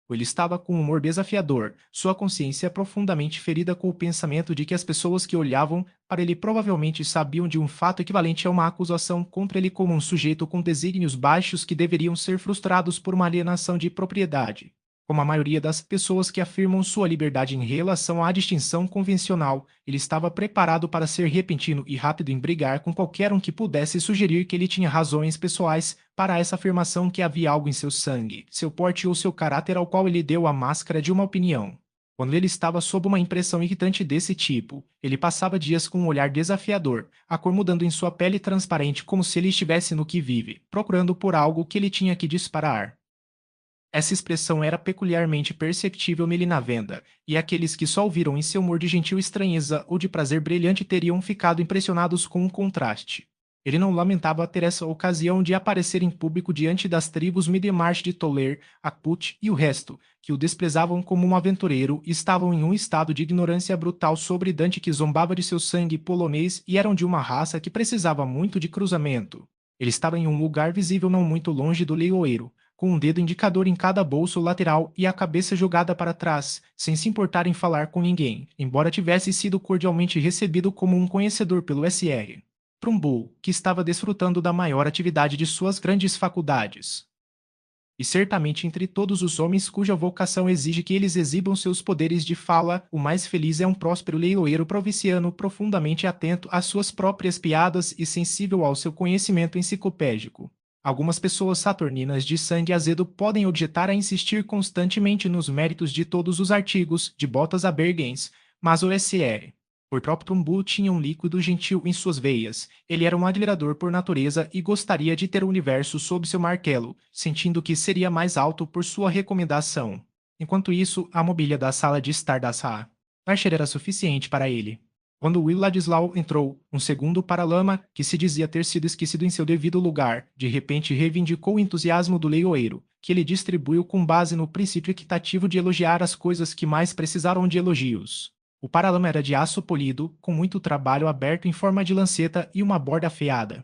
Ele estava com um humor desafiador, sua consciência profundamente ferida com o pensamento de que as pessoas que olhavam para ele provavelmente sabiam de um fato equivalente a uma acusação contra ele como um sujeito com desígnios baixos que deveriam ser frustrados por uma alienação de propriedade. Como a maioria das pessoas que afirmam sua liberdade em relação à distinção convencional, ele estava preparado para ser repentino e rápido em brigar com qualquer um que pudesse sugerir que ele tinha razões pessoais para essa afirmação que havia algo em seu sangue, seu porte ou seu caráter ao qual ele deu a máscara de uma opinião. Quando ele estava sob uma impressão irritante desse tipo, ele passava dias com um olhar desafiador, a cor mudando em sua pele transparente como se ele estivesse no que vive, procurando por algo que ele tinha que disparar. Essa expressão era peculiarmente perceptível nele na venda, e aqueles que só o viram em seu humor de gentil estranheza ou de prazer brilhante teriam ficado impressionados com o contraste. Ele não lamentava ter essa ocasião de aparecer em público diante das tribos Middlemarch de Toller, Akput e o resto, que o desprezavam como um aventureiro e estavam em um estado de ignorância brutal sobre Dante que zombava de seu sangue polonês e eram de uma raça que precisava muito de cruzamento. Ele estava em um lugar visível não muito longe do leiloeiro, com um dedo indicador em cada bolso lateral e a cabeça jogada para trás, sem se importar em falar com ninguém, embora tivesse sido cordialmente recebido como um conhecedor pelo SR. Trumbull, que estava desfrutando da maior atividade de suas grandes faculdades. E certamente entre todos os homens cuja vocação exige que eles exibam seus poderes de fala, o mais feliz é um próspero leiloeiro provinciano profundamente atento às suas próprias piadas e sensível ao seu conhecimento enciclopédico. Algumas pessoas saturninas de sangue azedo podem objetar a insistir constantemente nos méritos de todos os artigos, de botas a Bergens, mas o S.R. Por próprio Trumbull tinha um líquido gentil em suas veias. Ele era um admirador por natureza e gostaria de ter o universo sob seu martelo, sentindo que seria mais alto por sua recomendação. Enquanto isso, a mobília da sala de estar da Sa. Archer era suficiente para ele. Quando Will Ladislau entrou, um segundo paralama, que se dizia ter sido esquecido em seu devido lugar, de repente reivindicou o entusiasmo do leiloeiro, que ele distribuiu com base no princípio equitativo de elogiar as coisas que mais precisaram de elogios. O paralama era de aço polido, com muito trabalho aberto em forma de lanceta e uma borda afiada.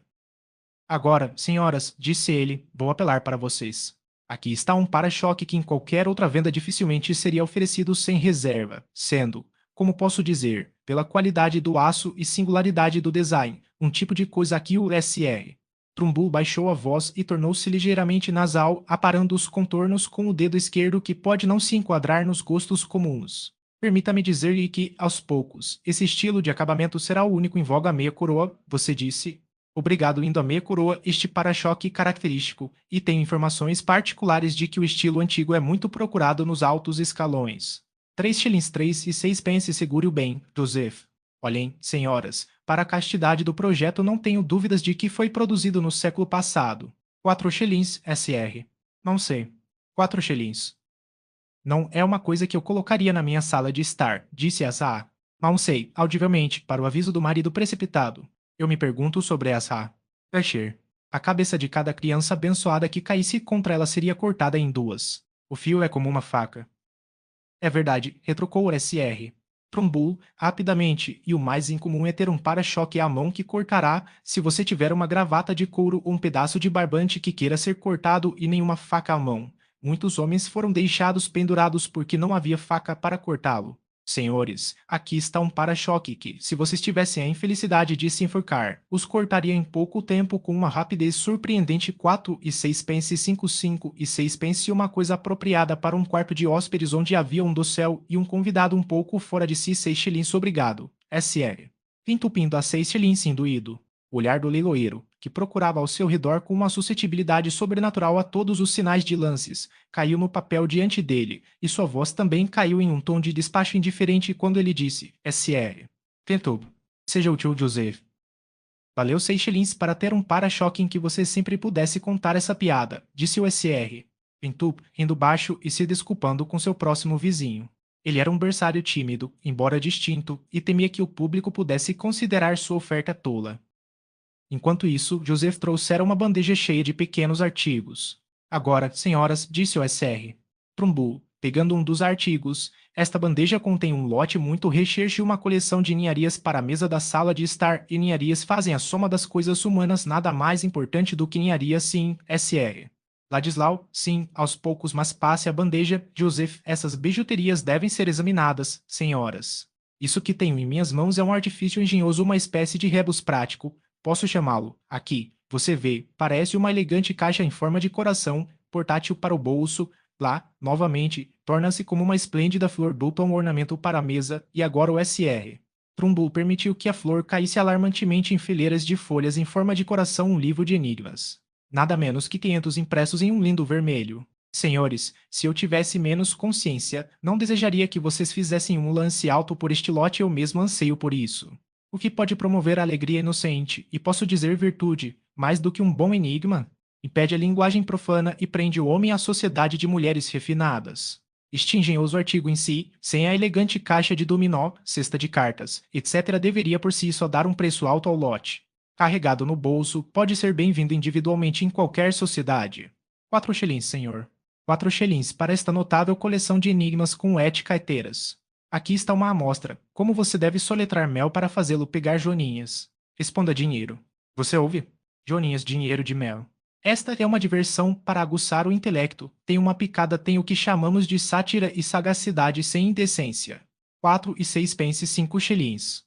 Agora, senhoras, disse ele, vou apelar para vocês. Aqui está um para-choque que em qualquer outra venda dificilmente seria oferecido sem reserva, sendo, como posso dizer, pela qualidade do aço e singularidade do design, um tipo de coisa que o SR. Trumbull baixou a voz e tornou-se ligeiramente nasal, aparando os contornos com o dedo esquerdo que pode não se enquadrar nos gostos comuns. Permita-me dizer-lhe que, aos poucos, esse estilo de acabamento será o único em voga à meia coroa, você disse. Obrigado indo à meia coroa este para-choque característico, e tenho informações particulares de que o estilo antigo é muito procurado nos altos escalões. 3 shillings 3 e 6 pence segure-o bem, Joseph. Olhem, senhoras, para a castidade do projeto não tenho dúvidas de que foi produzido no século passado. 4 shillings, SR. Não sei. 4 shillings. Não é uma coisa que eu colocaria na minha sala de estar, disse Asa. Não sei, audivelmente, para o aviso do marido precipitado. Eu me pergunto sobre Asa. Asher. A cabeça de cada criança abençoada que caísse contra ela seria cortada em duas. O fio é como uma faca. É verdade, retrucou o SR. Trumbull, rapidamente, e o mais incomum é ter um para-choque à mão que cortará se você tiver uma gravata de couro ou um pedaço de barbante que queira ser cortado e nenhuma faca à mão. Muitos homens foram deixados pendurados porque não havia faca para cortá-lo. Senhores, aqui está um para-choque que, se vocês tivessem a infelicidade de se enforcar, os cortaria em pouco tempo com uma rapidez surpreendente. 4 e 6 pence 5 e 6 pence, uma coisa apropriada para um quarto de hóspedes onde havia um dossel e um convidado um pouco fora de si. 6 shillings, obrigado. SR. Entupindo a 6 shillings induído. O olhar do leiloeiro, que procurava ao seu redor com uma suscetibilidade sobrenatural a todos os sinais de lances, caiu no papel diante dele, e sua voz também caiu em um tom de despacho indiferente quando ele disse: SR. Tentou. Seja o tio Joseph. Valeu 6 shillings para ter um para-choque em que você sempre pudesse contar essa piada, disse o SR. Pintup, rindo baixo e se desculpando com seu próximo vizinho. Ele era um berçário tímido, embora distinto, e temia que o público pudesse considerar sua oferta tola. Enquanto isso, Joseph trouxera uma bandeja cheia de pequenos artigos. Agora, senhoras, disse o SR. Trumbull, pegando um dos artigos, esta bandeja contém um lote muito recheio e uma coleção de ninharias para a mesa da sala de estar, e ninharias fazem a soma das coisas humanas, nada mais importante do que ninharias, sim, SR. Ladislau, sim, aos poucos, mas passe a bandeja, Joseph, essas bijuterias devem ser examinadas, senhoras. Isso que tenho em minhas mãos é um artifício engenhoso, uma espécie de rebus prático. Posso chamá-lo. Aqui, você vê, parece uma elegante caixa em forma de coração, portátil para o bolso. Lá, novamente, torna-se como uma esplêndida flor dupla, um ornamento para a mesa, e agora o SR. Trumbull permitiu que a flor caísse alarmantemente em fileiras de folhas em forma de coração, um livro de enigmas. Nada menos que 500 impressos em um lindo vermelho. Senhores, se eu tivesse menos consciência, não desejaria que vocês fizessem um lance alto por este lote, eu mesmo anseio por isso. O que pode promover a alegria inocente, e posso dizer virtude, mais do que um bom enigma? Impede a linguagem profana e prende o homem à sociedade de mulheres refinadas. Este engenhoso artigo em si, sem a elegante caixa de dominó, cesta de cartas, etc., deveria por si só dar um preço alto ao lote. Carregado no bolso, pode ser bem-vindo individualmente em qualquer sociedade. 4 shillings, senhor. 4 shillings para esta notável coleção de enigmas com ética carteiras. Aqui está uma amostra. Como você deve soletrar mel para fazê-lo pegar joaninhas? Responda dinheiro. Você ouve? Joaninhas, dinheiro de mel. Esta é uma diversão para aguçar o intelecto. Tem uma picada, tem o que chamamos de sátira e sagacidade sem indecência. 4 e 6 pence 5 shillings.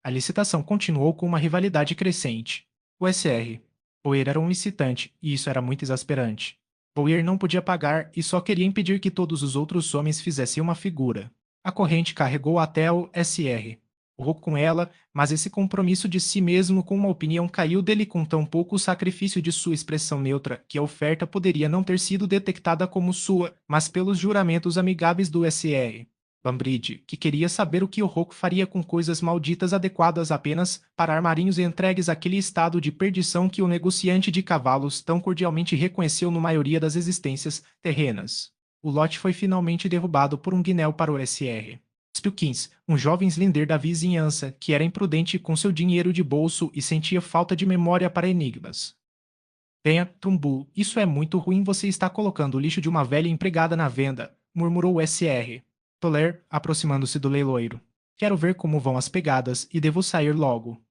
A licitação continuou com uma rivalidade crescente. O SR. Boer era um licitante, e isso era muito exasperante. Boer não podia pagar e só queria impedir que todos os outros homens fizessem uma figura. A corrente carregou até o SR. Urrou com ela, mas esse compromisso de si mesmo com uma opinião caiu dele com tão pouco sacrifício de sua expressão neutra que a oferta poderia não ter sido detectada como sua, mas pelos juramentos amigáveis do SR. Bambridge, que queria saber o que o Roco faria com coisas malditas adequadas apenas para armarinhos entregues àquele estado de perdição que o negociante de cavalos tão cordialmente reconheceu na maioria das existências terrenas. O lote foi finalmente derrubado por um guinéu para o SR. Spilkins, um jovem slender da vizinhança, que era imprudente com seu dinheiro de bolso e sentia falta de memória para enigmas. Venha, Trumbull, isso é muito ruim, você está colocando o lixo de uma velha empregada na venda, murmurou o SR. Toller, aproximando-se do leiloeiro. Quero ver como vão as pegadas e devo sair logo.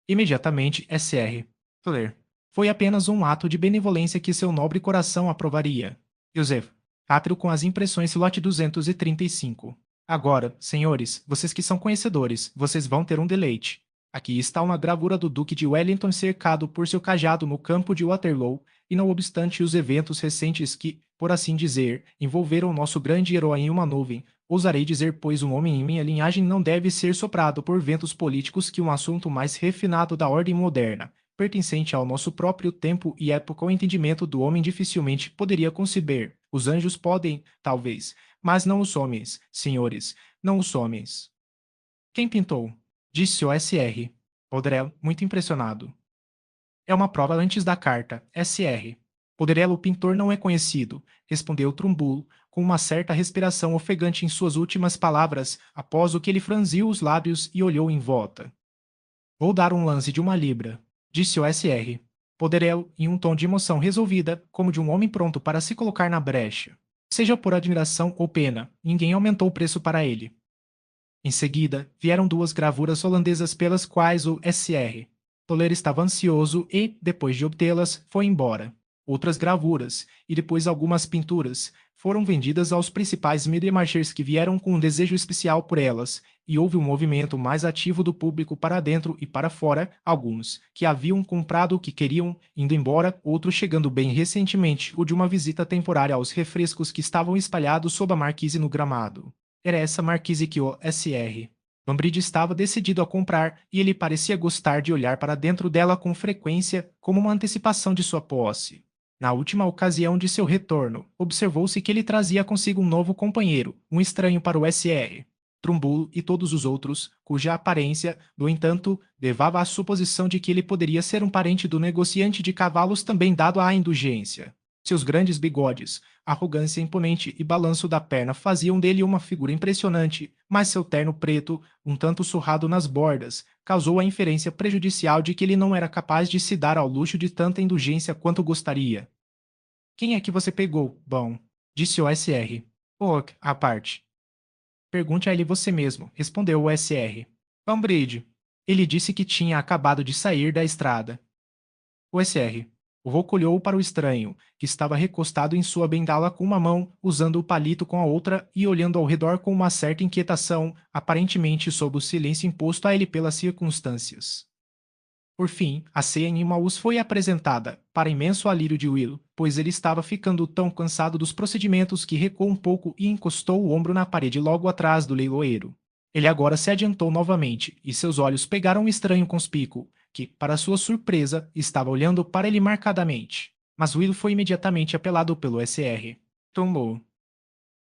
Imediatamente, SR. Toller. Foi apenas um ato de benevolência que seu nobre coração aprovaria. Joseph. Rápido com as impressões, lote 235. Agora, senhores, vocês que são conhecedores, vocês vão ter um deleite. Aqui está uma gravura do Duque de Wellington cercado por seu cajado no campo de Waterloo, e não obstante os eventos recentes que, por assim dizer, envolveram nosso grande herói em uma nuvem, ousarei dizer, pois um homem em minha linhagem não deve ser soprado por ventos políticos, que um assunto mais refinado da ordem moderna, pertencente ao nosso próprio tempo e época, o entendimento do homem dificilmente poderia conceber. Os anjos podem, talvez, mas não os homens, senhores, não os homens. Quem pintou? disse o SR. Baudrel, muito impressionado. É uma prova antes da carta, SR. Poderelo, o pintor não é conhecido, respondeu Trumbull, com uma certa respiração ofegante em suas últimas palavras, após o que ele franziu os lábios e olhou em volta. Vou dar um lance de 1 libra, disse o SR. Poderelo, em um tom de emoção resolvida, como de um homem pronto para se colocar na brecha. Seja por admiração ou pena, ninguém aumentou o preço para ele. Em seguida, vieram 2 gravuras holandesas pelas quais o Sr. Toller estava ansioso e, depois de obtê-las, foi embora. Outras gravuras, e depois algumas pinturas, foram vendidas aos principais médias que vieram com um desejo especial por elas, e houve um movimento mais ativo do público para dentro e para fora, alguns, que haviam comprado o que queriam, indo embora, outros chegando bem recentemente, o de uma visita temporária aos refrescos que estavam espalhados sob a marquise no gramado. Era essa marquise que o Sr. Bambridge estava decidido a comprar, e ele parecia gostar de olhar para dentro dela com frequência, como uma antecipação de sua posse. Na última ocasião de seu retorno, observou-se que ele trazia consigo um novo companheiro, um estranho para o Sr. Trumbull e todos os outros, cuja aparência, no entanto, levava à suposição de que ele poderia ser um parente do negociante de cavalos também dado à indulgência. Seus grandes bigodes, arrogância imponente e balanço da perna faziam dele uma figura impressionante, mas seu terno preto, um tanto surrado nas bordas, causou a inferência prejudicial de que ele não era capaz de se dar ao luxo de tanta indulgência quanto gostaria. Quem é que você pegou, bom? Disse o SR. Oak, à parte. Pergunte a ele você mesmo, respondeu o SR. Bambridge. Ele disse que tinha acabado de sair da estrada. O SR. O Roco olhou para o estranho, que estava recostado em sua bengala com uma mão, usando o palito com a outra e olhando ao redor com uma certa inquietação, aparentemente sob o silêncio imposto a ele pelas circunstâncias. Por fim, a ceia em Emmaus foi apresentada, para imenso alívio de Will, pois ele estava ficando tão cansado dos procedimentos que recuou um pouco e encostou o ombro na parede logo atrás do leiloeiro. Ele agora se adiantou novamente, e seus olhos pegaram o estranho conspícuo, que, para sua surpresa, estava olhando para ele marcadamente. Mas Will foi imediatamente apelado pelo SR. Tomou.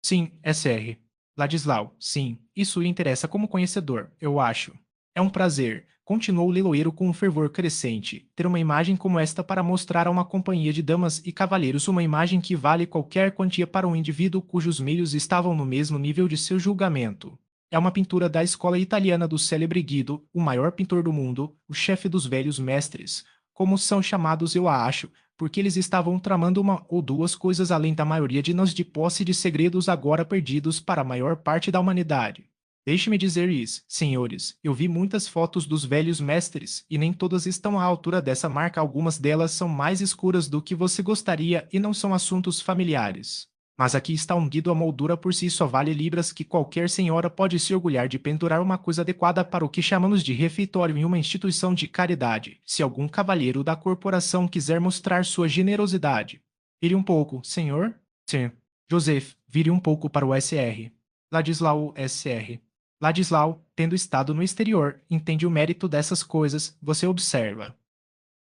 Sim, SR. Ladislau, sim, isso lhe interessa como conhecedor, eu acho. É um prazer, continuou o leiloeiro com um fervor crescente, ter uma imagem como esta para mostrar a uma companhia de damas e cavalheiros, uma imagem que vale qualquer quantia para um indivíduo cujos meios estavam no mesmo nível de seu julgamento. É uma pintura da escola italiana do célebre Guido, o maior pintor do mundo, o chefe dos velhos mestres, como são chamados eu acho, porque eles estavam tramando uma ou duas coisas além da maioria de nós de posse de segredos agora perdidos para a maior parte da humanidade. Deixe-me dizer isso, senhores, eu vi muitas fotos dos velhos mestres, e nem todas estão à altura dessa marca, algumas delas são mais escuras do que você gostaria e não são assuntos familiares. Mas aqui está um Guido, a moldura por si só vale libras, que qualquer senhora pode se orgulhar de pendurar uma coisa adequada para o que chamamos de refeitório em uma instituição de caridade, se algum cavalheiro da corporação quiser mostrar sua generosidade. Vire um pouco, senhor? Sim. Joseph, vire um pouco para o SR. Ladislau SR. Ladislau, tendo estado no exterior, entende o mérito dessas coisas, você observa.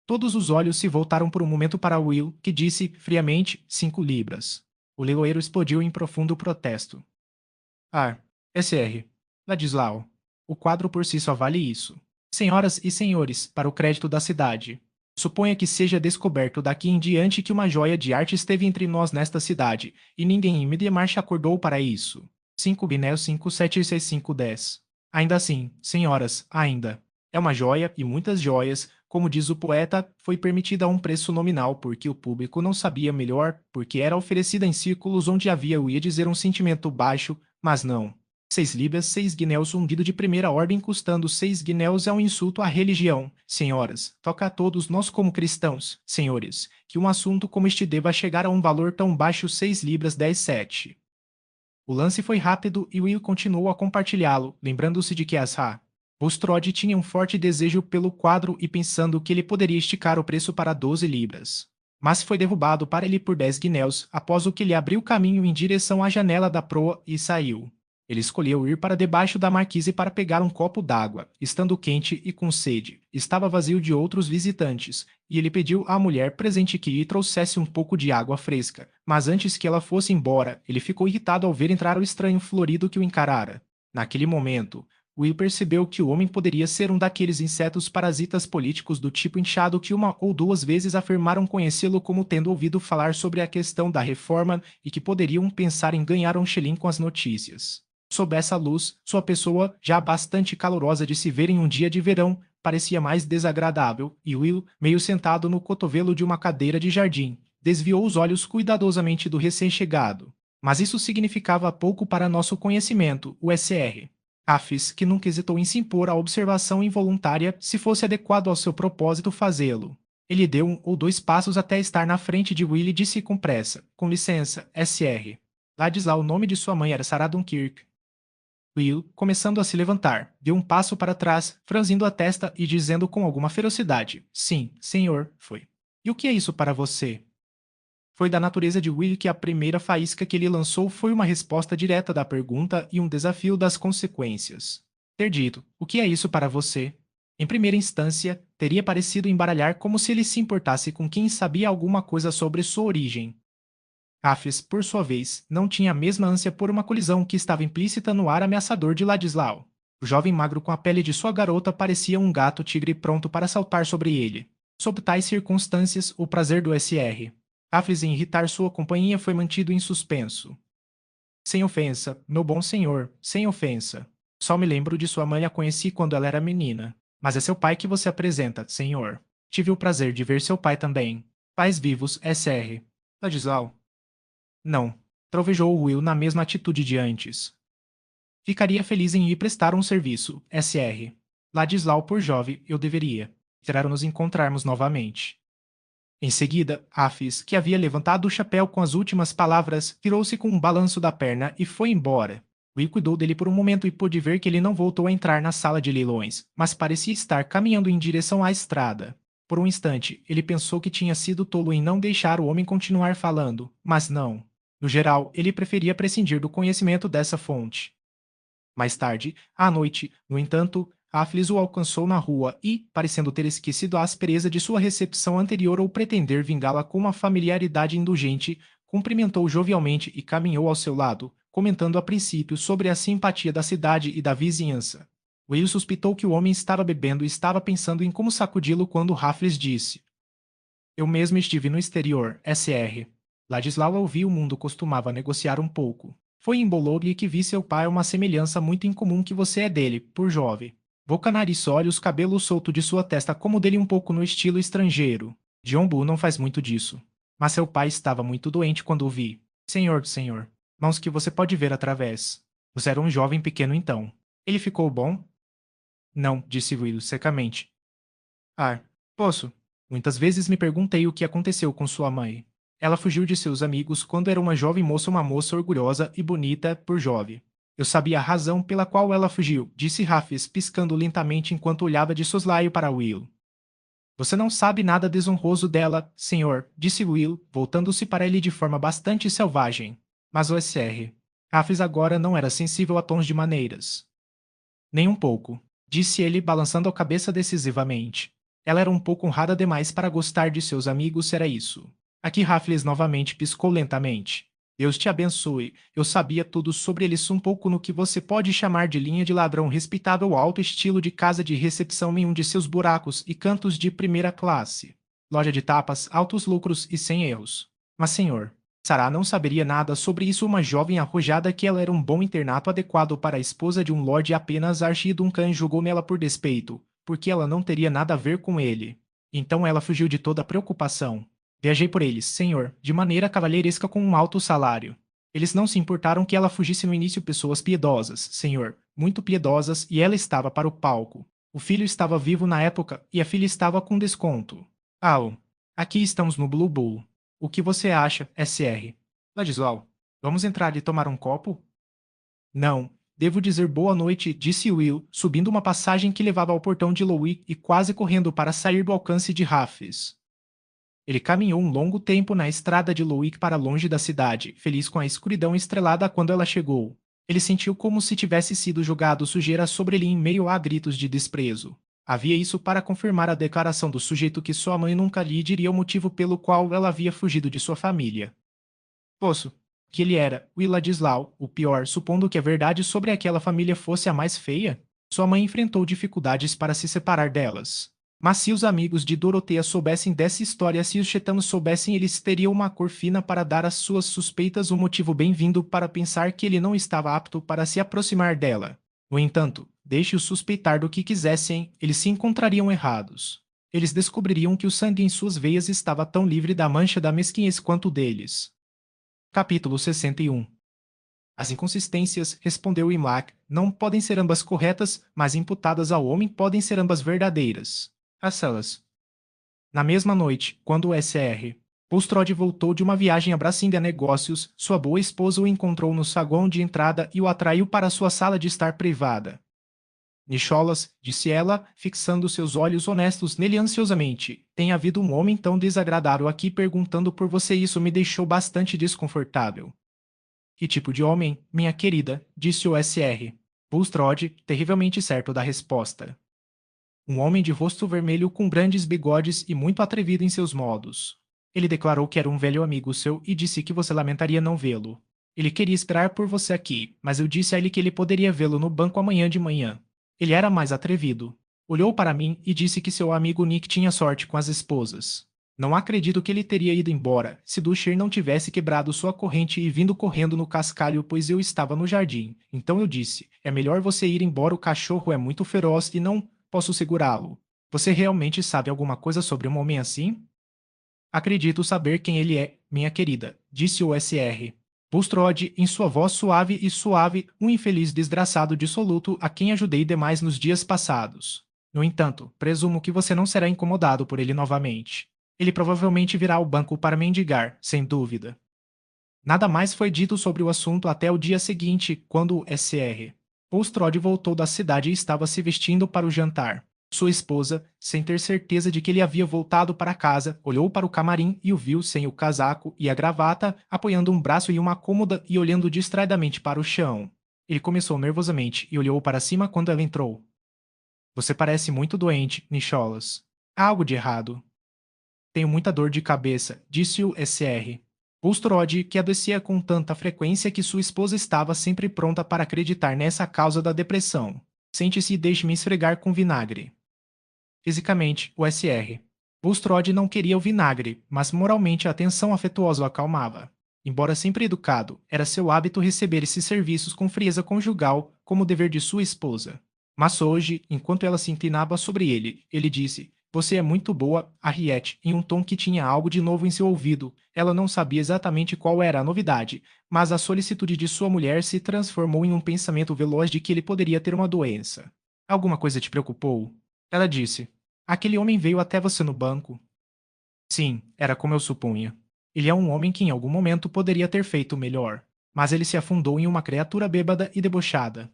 Todos os olhos se voltaram por um momento para Will, que disse, friamente, 5 libras. O leiloeiro explodiu em profundo protesto. Ah, SR. Ladislau. O quadro por si só vale isso. Senhoras e senhores, para o crédito da cidade. Suponha que seja descoberto daqui em diante que uma joia de arte esteve entre nós nesta cidade, e ninguém em Middlemarch acordou para isso. 5 guinéus 5,765,10. Ainda assim, senhoras, ainda. É uma joia, e muitas joias, como diz o poeta, foi permitida a um preço nominal porque o público não sabia melhor, porque era oferecida em círculos onde havia, eu ia dizer, um sentimento baixo, mas não. 6 libras, 6 guinéus, um guido de primeira ordem custando 6 guinéus é um insulto à religião. Senhoras, toca a todos nós como cristãos, senhores, que um assunto como este deva chegar a um valor tão baixo, 6 libras 10,7. O lance foi rápido e Will continuou a compartilhá-lo, lembrando-se de que Bulstrode tinha um forte desejo pelo quadro e pensando que ele poderia esticar o preço para 12 libras. Mas foi derrubado para ele por 10 guinéus, após o que lhe abriu caminho em direção à janela da proa e saiu. Ele escolheu ir para debaixo da marquise para pegar um copo d'água, estando quente e com sede. Estava vazio de outros visitantes, e ele pediu à mulher presente que lhe trouxesse um pouco de água fresca. Mas antes que ela fosse embora, ele ficou irritado ao ver entrar o estranho florido que o encarara. Naquele momento, Will percebeu que o homem poderia ser um daqueles insetos parasitas políticos do tipo inchado que uma ou duas vezes afirmaram conhecê-lo como tendo ouvido falar sobre a questão da reforma e que poderiam pensar em ganhar um shilling com as notícias. Sob essa luz, sua pessoa, já bastante calorosa de se ver em um dia de verão, parecia mais desagradável, e Will, meio sentado no cotovelo de uma cadeira de jardim, desviou os olhos cuidadosamente do recém-chegado. Mas isso significava pouco para nosso conhecimento, o SR. Afis, que nunca hesitou em se impor à observação involuntária se fosse adequado ao seu propósito fazê-lo. Ele deu um ou dois passos até estar na frente de Will e disse com pressa: Com licença, SR. Ladislau, o nome de sua mãe era Sarah Dunkirk. Will, começando a se levantar, deu um passo para trás, franzindo a testa e dizendo com alguma ferocidade: Sim, senhor, foi. E o que é isso para você? Foi da natureza de Will que a primeira faísca que ele lançou foi uma resposta direta da pergunta e um desafio das consequências. Ter dito: O que é isso para você? Em primeira instância, teria parecido embaralhar como se ele se importasse com quem sabia alguma coisa sobre sua origem. Afes, por sua vez, não tinha a mesma ânsia por uma colisão que estava implícita no ar ameaçador de Ladislau. O jovem magro com a pele de sua garota parecia um gato-tigre pronto para saltar sobre ele. Sob tais circunstâncias, o prazer do SR. Afes em irritar sua companhia foi mantido em suspenso. Sem ofensa, meu bom senhor, sem ofensa. Só me lembro de sua mãe, a conheci quando ela era menina. Mas é seu pai que você apresenta, senhor. Tive o prazer de ver seu pai também. Pais vivos, SR. Ladislau. Não, trovejou Will na mesma atitude de antes. Ficaria feliz em lhe prestar um serviço, SR. Ladislau por jovem, eu deveria. Esperar nos encontrarmos novamente. Em seguida, Afis, que havia levantado o chapéu com as últimas palavras, virou-se com um balanço da perna e foi embora. Will cuidou dele por um momento e pôde ver que ele não voltou a entrar na sala de leilões, mas parecia estar caminhando em direção à estrada. Por um instante, ele pensou que tinha sido tolo em não deixar o homem continuar falando, mas não. No geral, ele preferia prescindir do conhecimento dessa fonte. Mais tarde, à noite, no entanto, Aflis o alcançou na rua e, parecendo ter esquecido a aspereza de sua recepção anterior ou pretender vingá-la com uma familiaridade indulgente, cumprimentou jovialmente e caminhou ao seu lado, comentando a princípio sobre a simpatia da cidade e da vizinhança. Will suspeitou que o homem estava bebendo e estava pensando em como sacudi-lo quando Raffles disse: Eu mesmo estive no exterior, SR. Ladislau ouviu o mundo costumava negociar um pouco. Foi em Bologna que vi seu pai uma semelhança muito incomum que você é dele, por jovem. Boca, nariz, olhos, cabelo solto de sua testa como dele um pouco no estilo estrangeiro. John Bull não faz muito disso. Mas seu pai estava muito doente quando o vi. Senhor. Mãos que você pode ver através. Você era um jovem pequeno então. Ele ficou bom? Não, disse Will secamente. Ah, posso. Muitas vezes me perguntei o que aconteceu com sua mãe. Ela fugiu de seus amigos quando era uma jovem moça, uma moça orgulhosa e bonita por jovem. Eu sabia a razão pela qual ela fugiu, disse Raffles, piscando lentamente enquanto olhava de soslaio para Will. Você não sabe nada desonroso dela, senhor, disse Will, voltando-se para ele de forma bastante selvagem. Mas o SR. Raffles agora não era sensível a tons de maneiras. Nem um pouco, disse ele, balançando a cabeça decisivamente. Ela era um pouco honrada demais para gostar de seus amigos, era isso. Aqui Raffles novamente piscou lentamente. Deus te abençoe. Eu sabia tudo sobre eles um pouco no que você pode chamar de linha de ladrão respeitável alto estilo de casa de recepção em um de seus buracos e cantos de primeira classe. Loja de tapas, altos lucros e sem erros. Mas senhor, Sarah não saberia nada sobre isso, uma jovem arrojada que ela era um bom internato adequado para a esposa de um lord e apenas Archie Duncan julgou nela por despeito, porque ela não teria nada a ver com ele. Então ela fugiu de toda preocupação. Viajei por eles, senhor, de maneira cavalheiresca com um alto salário. Eles não se importaram que ela fugisse no início pessoas piedosas, senhor, muito piedosas, e ela estava para o palco. O filho estava vivo na época e a filha estava com desconto. Aqui estamos no Blue Bull. O que você acha, SR? Ladislau, vamos entrar e tomar um copo? Não. Devo dizer boa noite, disse Will, subindo uma passagem que levava ao portão de Louis e quase correndo para sair do alcance de Raffles. Ele caminhou um longo tempo na estrada de Louis para longe da cidade, feliz com a escuridão estrelada quando ela chegou. Ele sentiu como se tivesse sido jogado sujeira sobre ele em meio a gritos de desprezo. Havia isso para confirmar a declaração do sujeito que sua mãe nunca lhe diria o motivo pelo qual ela havia fugido de sua família. Poço, que ele era, Will Ladislau, o pior, supondo que a verdade sobre aquela família fosse a mais feia? Sua mãe enfrentou dificuldades para se separar delas. Mas se os amigos de Doroteia soubessem dessa história, se os chetanos soubessem, eles teriam uma cor fina para dar às suas suspeitas um motivo bem-vindo para pensar que ele não estava apto para se aproximar dela. No entanto, deixe-os suspeitar do que quisessem, eles se encontrariam errados. Eles descobririam que o sangue em suas veias estava tão livre da mancha da mesquinhez quanto o deles. Capítulo 61. As inconsistências, respondeu Imlac, não podem ser ambas corretas, mas imputadas ao homem podem ser ambas verdadeiras. As celas. Na mesma noite, quando o Sr. Bulstrode voltou de uma viagem a Bracinda Negócios, sua boa esposa o encontrou no saguão de entrada e o atraiu para sua sala de estar privada. Nicholas, disse ela, fixando seus olhos honestos nele ansiosamente, tem havido um homem tão desagradável aqui perguntando por você, isso me deixou bastante desconfortável. Que tipo de homem, minha querida? Disse o Sr. Bulstrode, terrivelmente certo da resposta. Um homem de rosto vermelho com grandes bigodes e muito atrevido em seus modos. Ele declarou que era um velho amigo seu e disse que você lamentaria não vê-lo. Ele queria esperar por você aqui, mas eu disse a ele que ele poderia vê-lo no banco amanhã de manhã. Ele era mais atrevido. Olhou para mim e disse que seu amigo Nick tinha sorte com as esposas. Não acredito que ele teria ido embora se Dusher não tivesse quebrado sua corrente e vindo correndo no cascalho, pois eu estava no jardim. Então eu disse, é melhor você ir embora, o cachorro é muito feroz e não posso segurá-lo. Você realmente sabe alguma coisa sobre um homem assim? Acredito saber quem ele é, minha querida, disse o Sr. Bulstrode, em sua voz suave, um infeliz desgraçado dissoluto a quem ajudei demais nos dias passados. No entanto, presumo que você não será incomodado por ele novamente. Ele provavelmente virá ao banco para mendigar, sem dúvida. Nada mais foi dito sobre o assunto até o dia seguinte, quando o Sr. Bulstrode voltou da cidade e estava se vestindo para o jantar. Sua esposa, sem ter certeza de que ele havia voltado para casa, olhou para o camarim e o viu sem o casaco e a gravata, apoiando um braço em uma cômoda e olhando distraidamente para o chão. Ele começou nervosamente e olhou para cima quando ela entrou. Você parece muito doente, Nicholas. Há algo de errado. Tenho muita dor de cabeça, disse o Sr. Bulstrode, que adoecia com tanta frequência que sua esposa estava sempre pronta para acreditar nessa causa da depressão. Sente-se e deixe-me esfregar com vinagre. Fisicamente, o Sr. Bulstrode não queria o vinagre, mas moralmente a atenção afetuosa o acalmava. Embora sempre educado, era seu hábito receber esses serviços com frieza conjugal, como dever de sua esposa. Mas hoje, enquanto ela se inclinava sobre ele, ele disse, você é muito boa, Harriet, em um tom que tinha algo de novo em seu ouvido. Ela não sabia exatamente qual era a novidade, mas a solicitude de sua mulher se transformou em um pensamento veloz de que ele poderia ter uma doença. Alguma coisa te preocupou? Ela disse, aquele homem veio até você no banco. Sim, era como eu supunha. Ele é um homem que em algum momento poderia ter feito melhor, mas ele se afundou em uma criatura bêbada e debochada.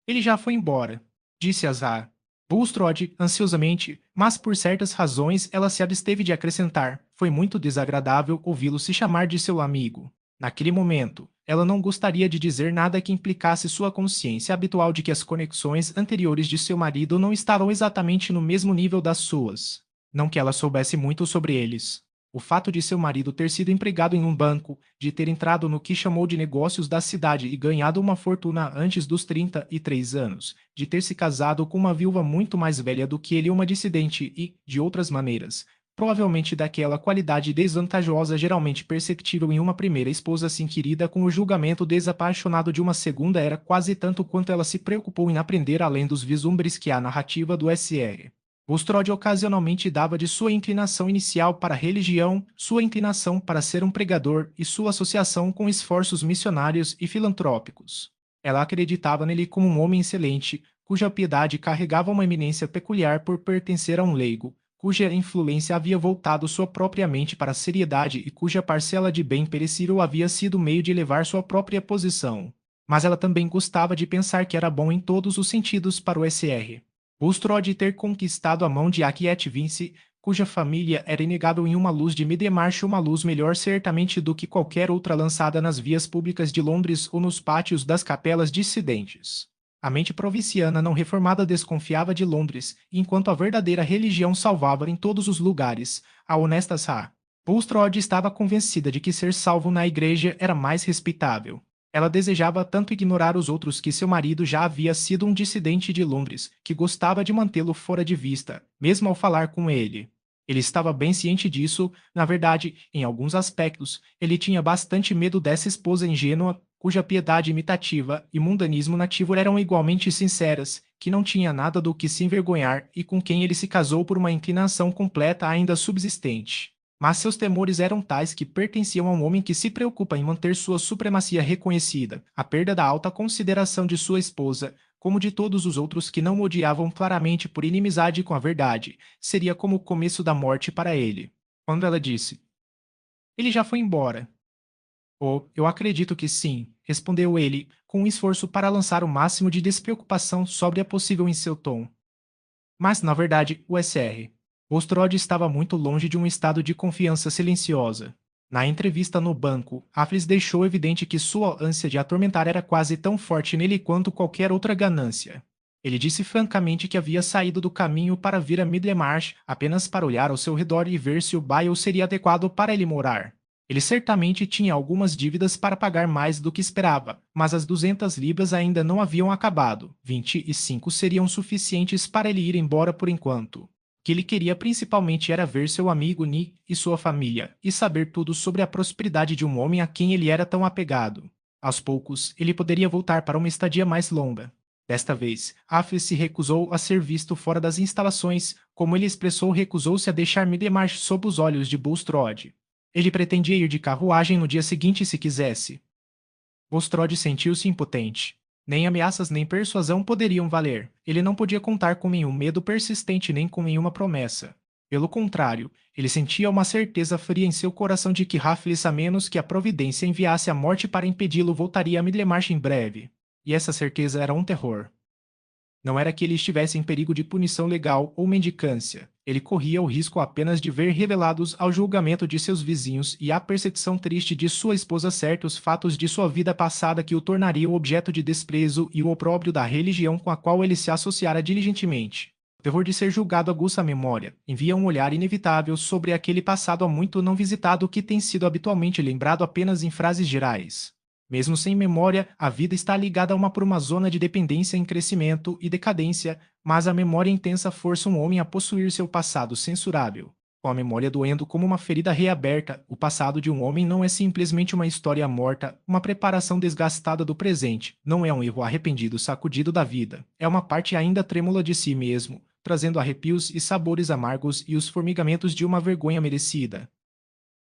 Ele já foi embora, disse Azar. Bulstrode, ansiosamente, mas por certas razões ela se absteve de acrescentar. Foi muito desagradável ouvi-lo se chamar de seu amigo. Naquele momento, ela não gostaria de dizer nada que implicasse sua consciência habitual de que as conexões anteriores de seu marido não estavam exatamente no mesmo nível das suas. Não que ela soubesse muito sobre eles. O fato de seu marido ter sido empregado em um banco, de ter entrado no que chamou de negócios da cidade e ganhado uma fortuna antes dos 33 anos, de ter se casado com uma viúva muito mais velha do que ele, uma dissidente e, de outras maneiras, provavelmente daquela qualidade desvantajosa geralmente perceptível em uma primeira esposa assim querida, com o julgamento desapaixonado de uma segunda, era quase tanto quanto ela se preocupou em aprender além dos vislumbres que a narrativa do Sr. Bulstrode ocasionalmente dava de sua inclinação inicial para a religião, sua inclinação para ser um pregador e sua associação com esforços missionários e filantrópicos. Ela acreditava nele como um homem excelente, cuja piedade carregava uma eminência peculiar por pertencer a um leigo, cuja influência havia voltado sua própria mente para a seriedade e cuja parcela de bem perecível havia sido o meio de elevar sua própria posição. Mas ela também gostava de pensar que era bom em todos os sentidos para o Sr. Bulstrode ter conquistado a mão de Harriet Vince, cuja família era inegável em uma luz de Middlemarch, uma luz melhor certamente do que qualquer outra lançada nas vias públicas de Londres ou nos pátios das capelas dissidentes. A mente provinciana não reformada desconfiava de Londres, enquanto a verdadeira religião salvava em todos os lugares. A honesta Bulstrode estava convencida de que ser salvo na igreja era mais respeitável. Ela desejava tanto ignorar os outros que seu marido já havia sido um dissidente de Londres, que gostava de mantê-lo fora de vista, mesmo ao falar com ele. Ele estava bem ciente disso, na verdade, em alguns aspectos, ele tinha bastante medo dessa esposa ingênua, cuja piedade imitativa e mundanismo nativo eram igualmente sinceras, que não tinha nada do que se envergonhar e com quem ele se casou por uma inclinação completa ainda subsistente. Mas seus temores eram tais que pertenciam a um homem que se preocupa em manter sua supremacia reconhecida, a perda da alta consideração de sua esposa, como de todos os outros que não o odiavam claramente por inimizade com a verdade, seria como o começo da morte para ele. Quando ela disse: "Ele já foi embora." "Oh, eu acredito que sim", respondeu ele, com um esforço para lançar o máximo de despreocupação sobre a possível em seu tom. Mas, na verdade, o SR. Ostrod estava muito longe de um estado de confiança silenciosa. Na entrevista no banco, Affles deixou evidente que sua ânsia de atormentar era quase tão forte nele quanto qualquer outra ganância. Ele disse francamente que havia saído do caminho para vir a Middlemarch apenas para olhar ao seu redor e ver se o bairro seria adequado para ele morar. Ele certamente tinha algumas dívidas para pagar mais do que esperava, mas as 200 libras ainda não haviam acabado. 25 seriam suficientes para ele ir embora por enquanto. O que ele queria principalmente era ver seu amigo Nick e sua família, e saber tudo sobre a prosperidade de um homem a quem ele era tão apegado. Aos poucos, ele poderia voltar para uma estadia mais longa. Desta vez, Affles se recusou a ser visto fora das instalações, como ele expressou, recusou-se a deixar Middlemarch sob os olhos de Bulstrode. Ele pretendia ir de carruagem no dia seguinte se quisesse. Bulstrode sentiu-se impotente. Nem ameaças nem persuasão poderiam valer. Ele não podia contar com nenhum medo persistente nem com nenhuma promessa. Pelo contrário, ele sentia uma certeza fria em seu coração de que Raffles, a menos que a providência enviasse a morte para impedi-lo, voltaria a Middlemarch em breve. E essa certeza era um terror. Não era que ele estivesse em perigo de punição legal ou mendicância. Ele corria o risco apenas de ver revelados ao julgamento de seus vizinhos e à percepção triste de sua esposa certos fatos de sua vida passada que o tornariam objeto de desprezo e o opróbrio da religião com a qual ele se associara diligentemente. O terror de ser julgado aguça a memória, envia um olhar inevitável sobre aquele passado há muito não visitado que tem sido habitualmente lembrado apenas em frases gerais. Mesmo sem memória, a vida está ligada por uma zona de dependência em crescimento e decadência, mas a memória intensa força um homem a possuir seu passado censurável. Com a memória doendo como uma ferida reaberta, o passado de um homem não é simplesmente uma história morta, uma preparação desgastada do presente, não é um erro arrependido sacudido da vida, é uma parte ainda trêmula de si mesmo, trazendo arrepios e sabores amargos e os formigamentos de uma vergonha merecida.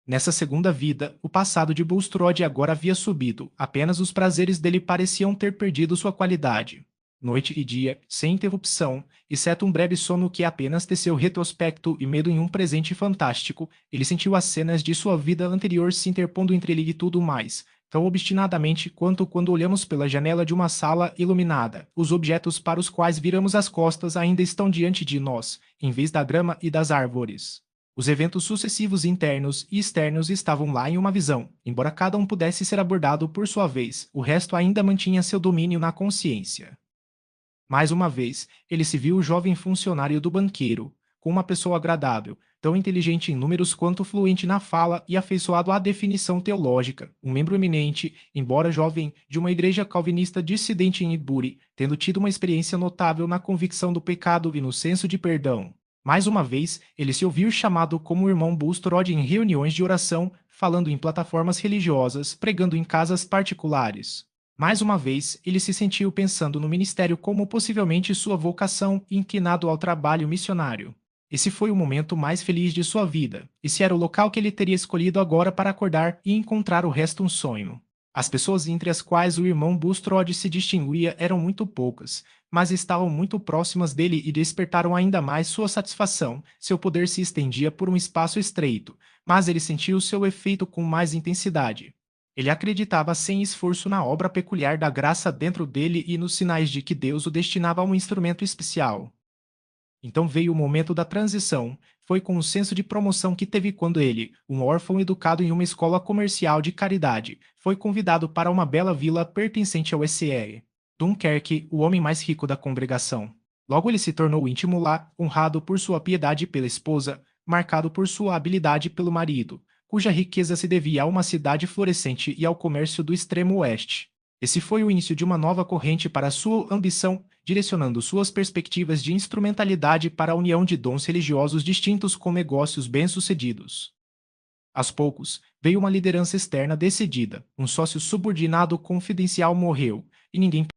Nessa segunda vida, o passado de Bulstrode agora havia subido, apenas os prazeres dele pareciam ter perdido sua qualidade. Noite e dia, sem interrupção, exceto um breve sono que apenas teceu retrospecto e medo em um presente fantástico, ele sentiu as cenas de sua vida anterior se interpondo entre ele e tudo mais, tão obstinadamente quanto quando olhamos pela janela de uma sala iluminada. Os objetos para os quais viramos as costas ainda estão diante de nós, em vez da grama e das árvores. Os eventos sucessivos internos e externos estavam lá em uma visão, embora cada um pudesse ser abordado por sua vez, o resto ainda mantinha seu domínio na consciência. Mais uma vez, ele se viu o jovem funcionário do banqueiro, com uma pessoa agradável, tão inteligente em números quanto fluente na fala e afeiçoado à definição teológica, um membro eminente, embora jovem, de uma igreja calvinista dissidente em Highbury, tendo tido uma experiência notável na convicção do pecado e no senso de perdão. Mais uma vez, ele se ouviu chamado como o irmão Bulstrode em reuniões de oração, falando em plataformas religiosas, pregando em casas particulares. Mais uma vez, ele se sentiu pensando no ministério como possivelmente sua vocação e inclinado ao trabalho missionário. Esse foi o momento mais feliz de sua vida. Esse era o local que ele teria escolhido agora para acordar e encontrar o resto um sonho. As pessoas entre as quais o irmão Bulstrode se distinguia eram muito poucas, mas estavam muito próximas dele e despertaram ainda mais sua satisfação. Seu poder se estendia por um espaço estreito, mas ele sentiu seu efeito com mais intensidade. Ele acreditava sem esforço na obra peculiar da graça dentro dele e nos sinais de que Deus o destinava a um instrumento especial. Então veio o momento da transição. Foi com o senso de promoção que teve quando ele, um órfão educado em uma escola comercial de caridade, foi convidado para uma bela vila pertencente ao SR. Dunkerque, o homem mais rico da congregação. Logo ele se tornou íntimo lá, honrado por sua piedade pela esposa, marcado por sua habilidade pelo marido. cuja riqueza se devia a uma cidade florescente e ao comércio do extremo oeste. Esse foi o início de uma nova corrente para sua ambição, direcionando suas perspectivas de instrumentalidade para a união de dons religiosos distintos com negócios bem-sucedidos. Aos poucos, veio uma liderança externa decidida, um sócio subordinado confidencial morreu, e ninguém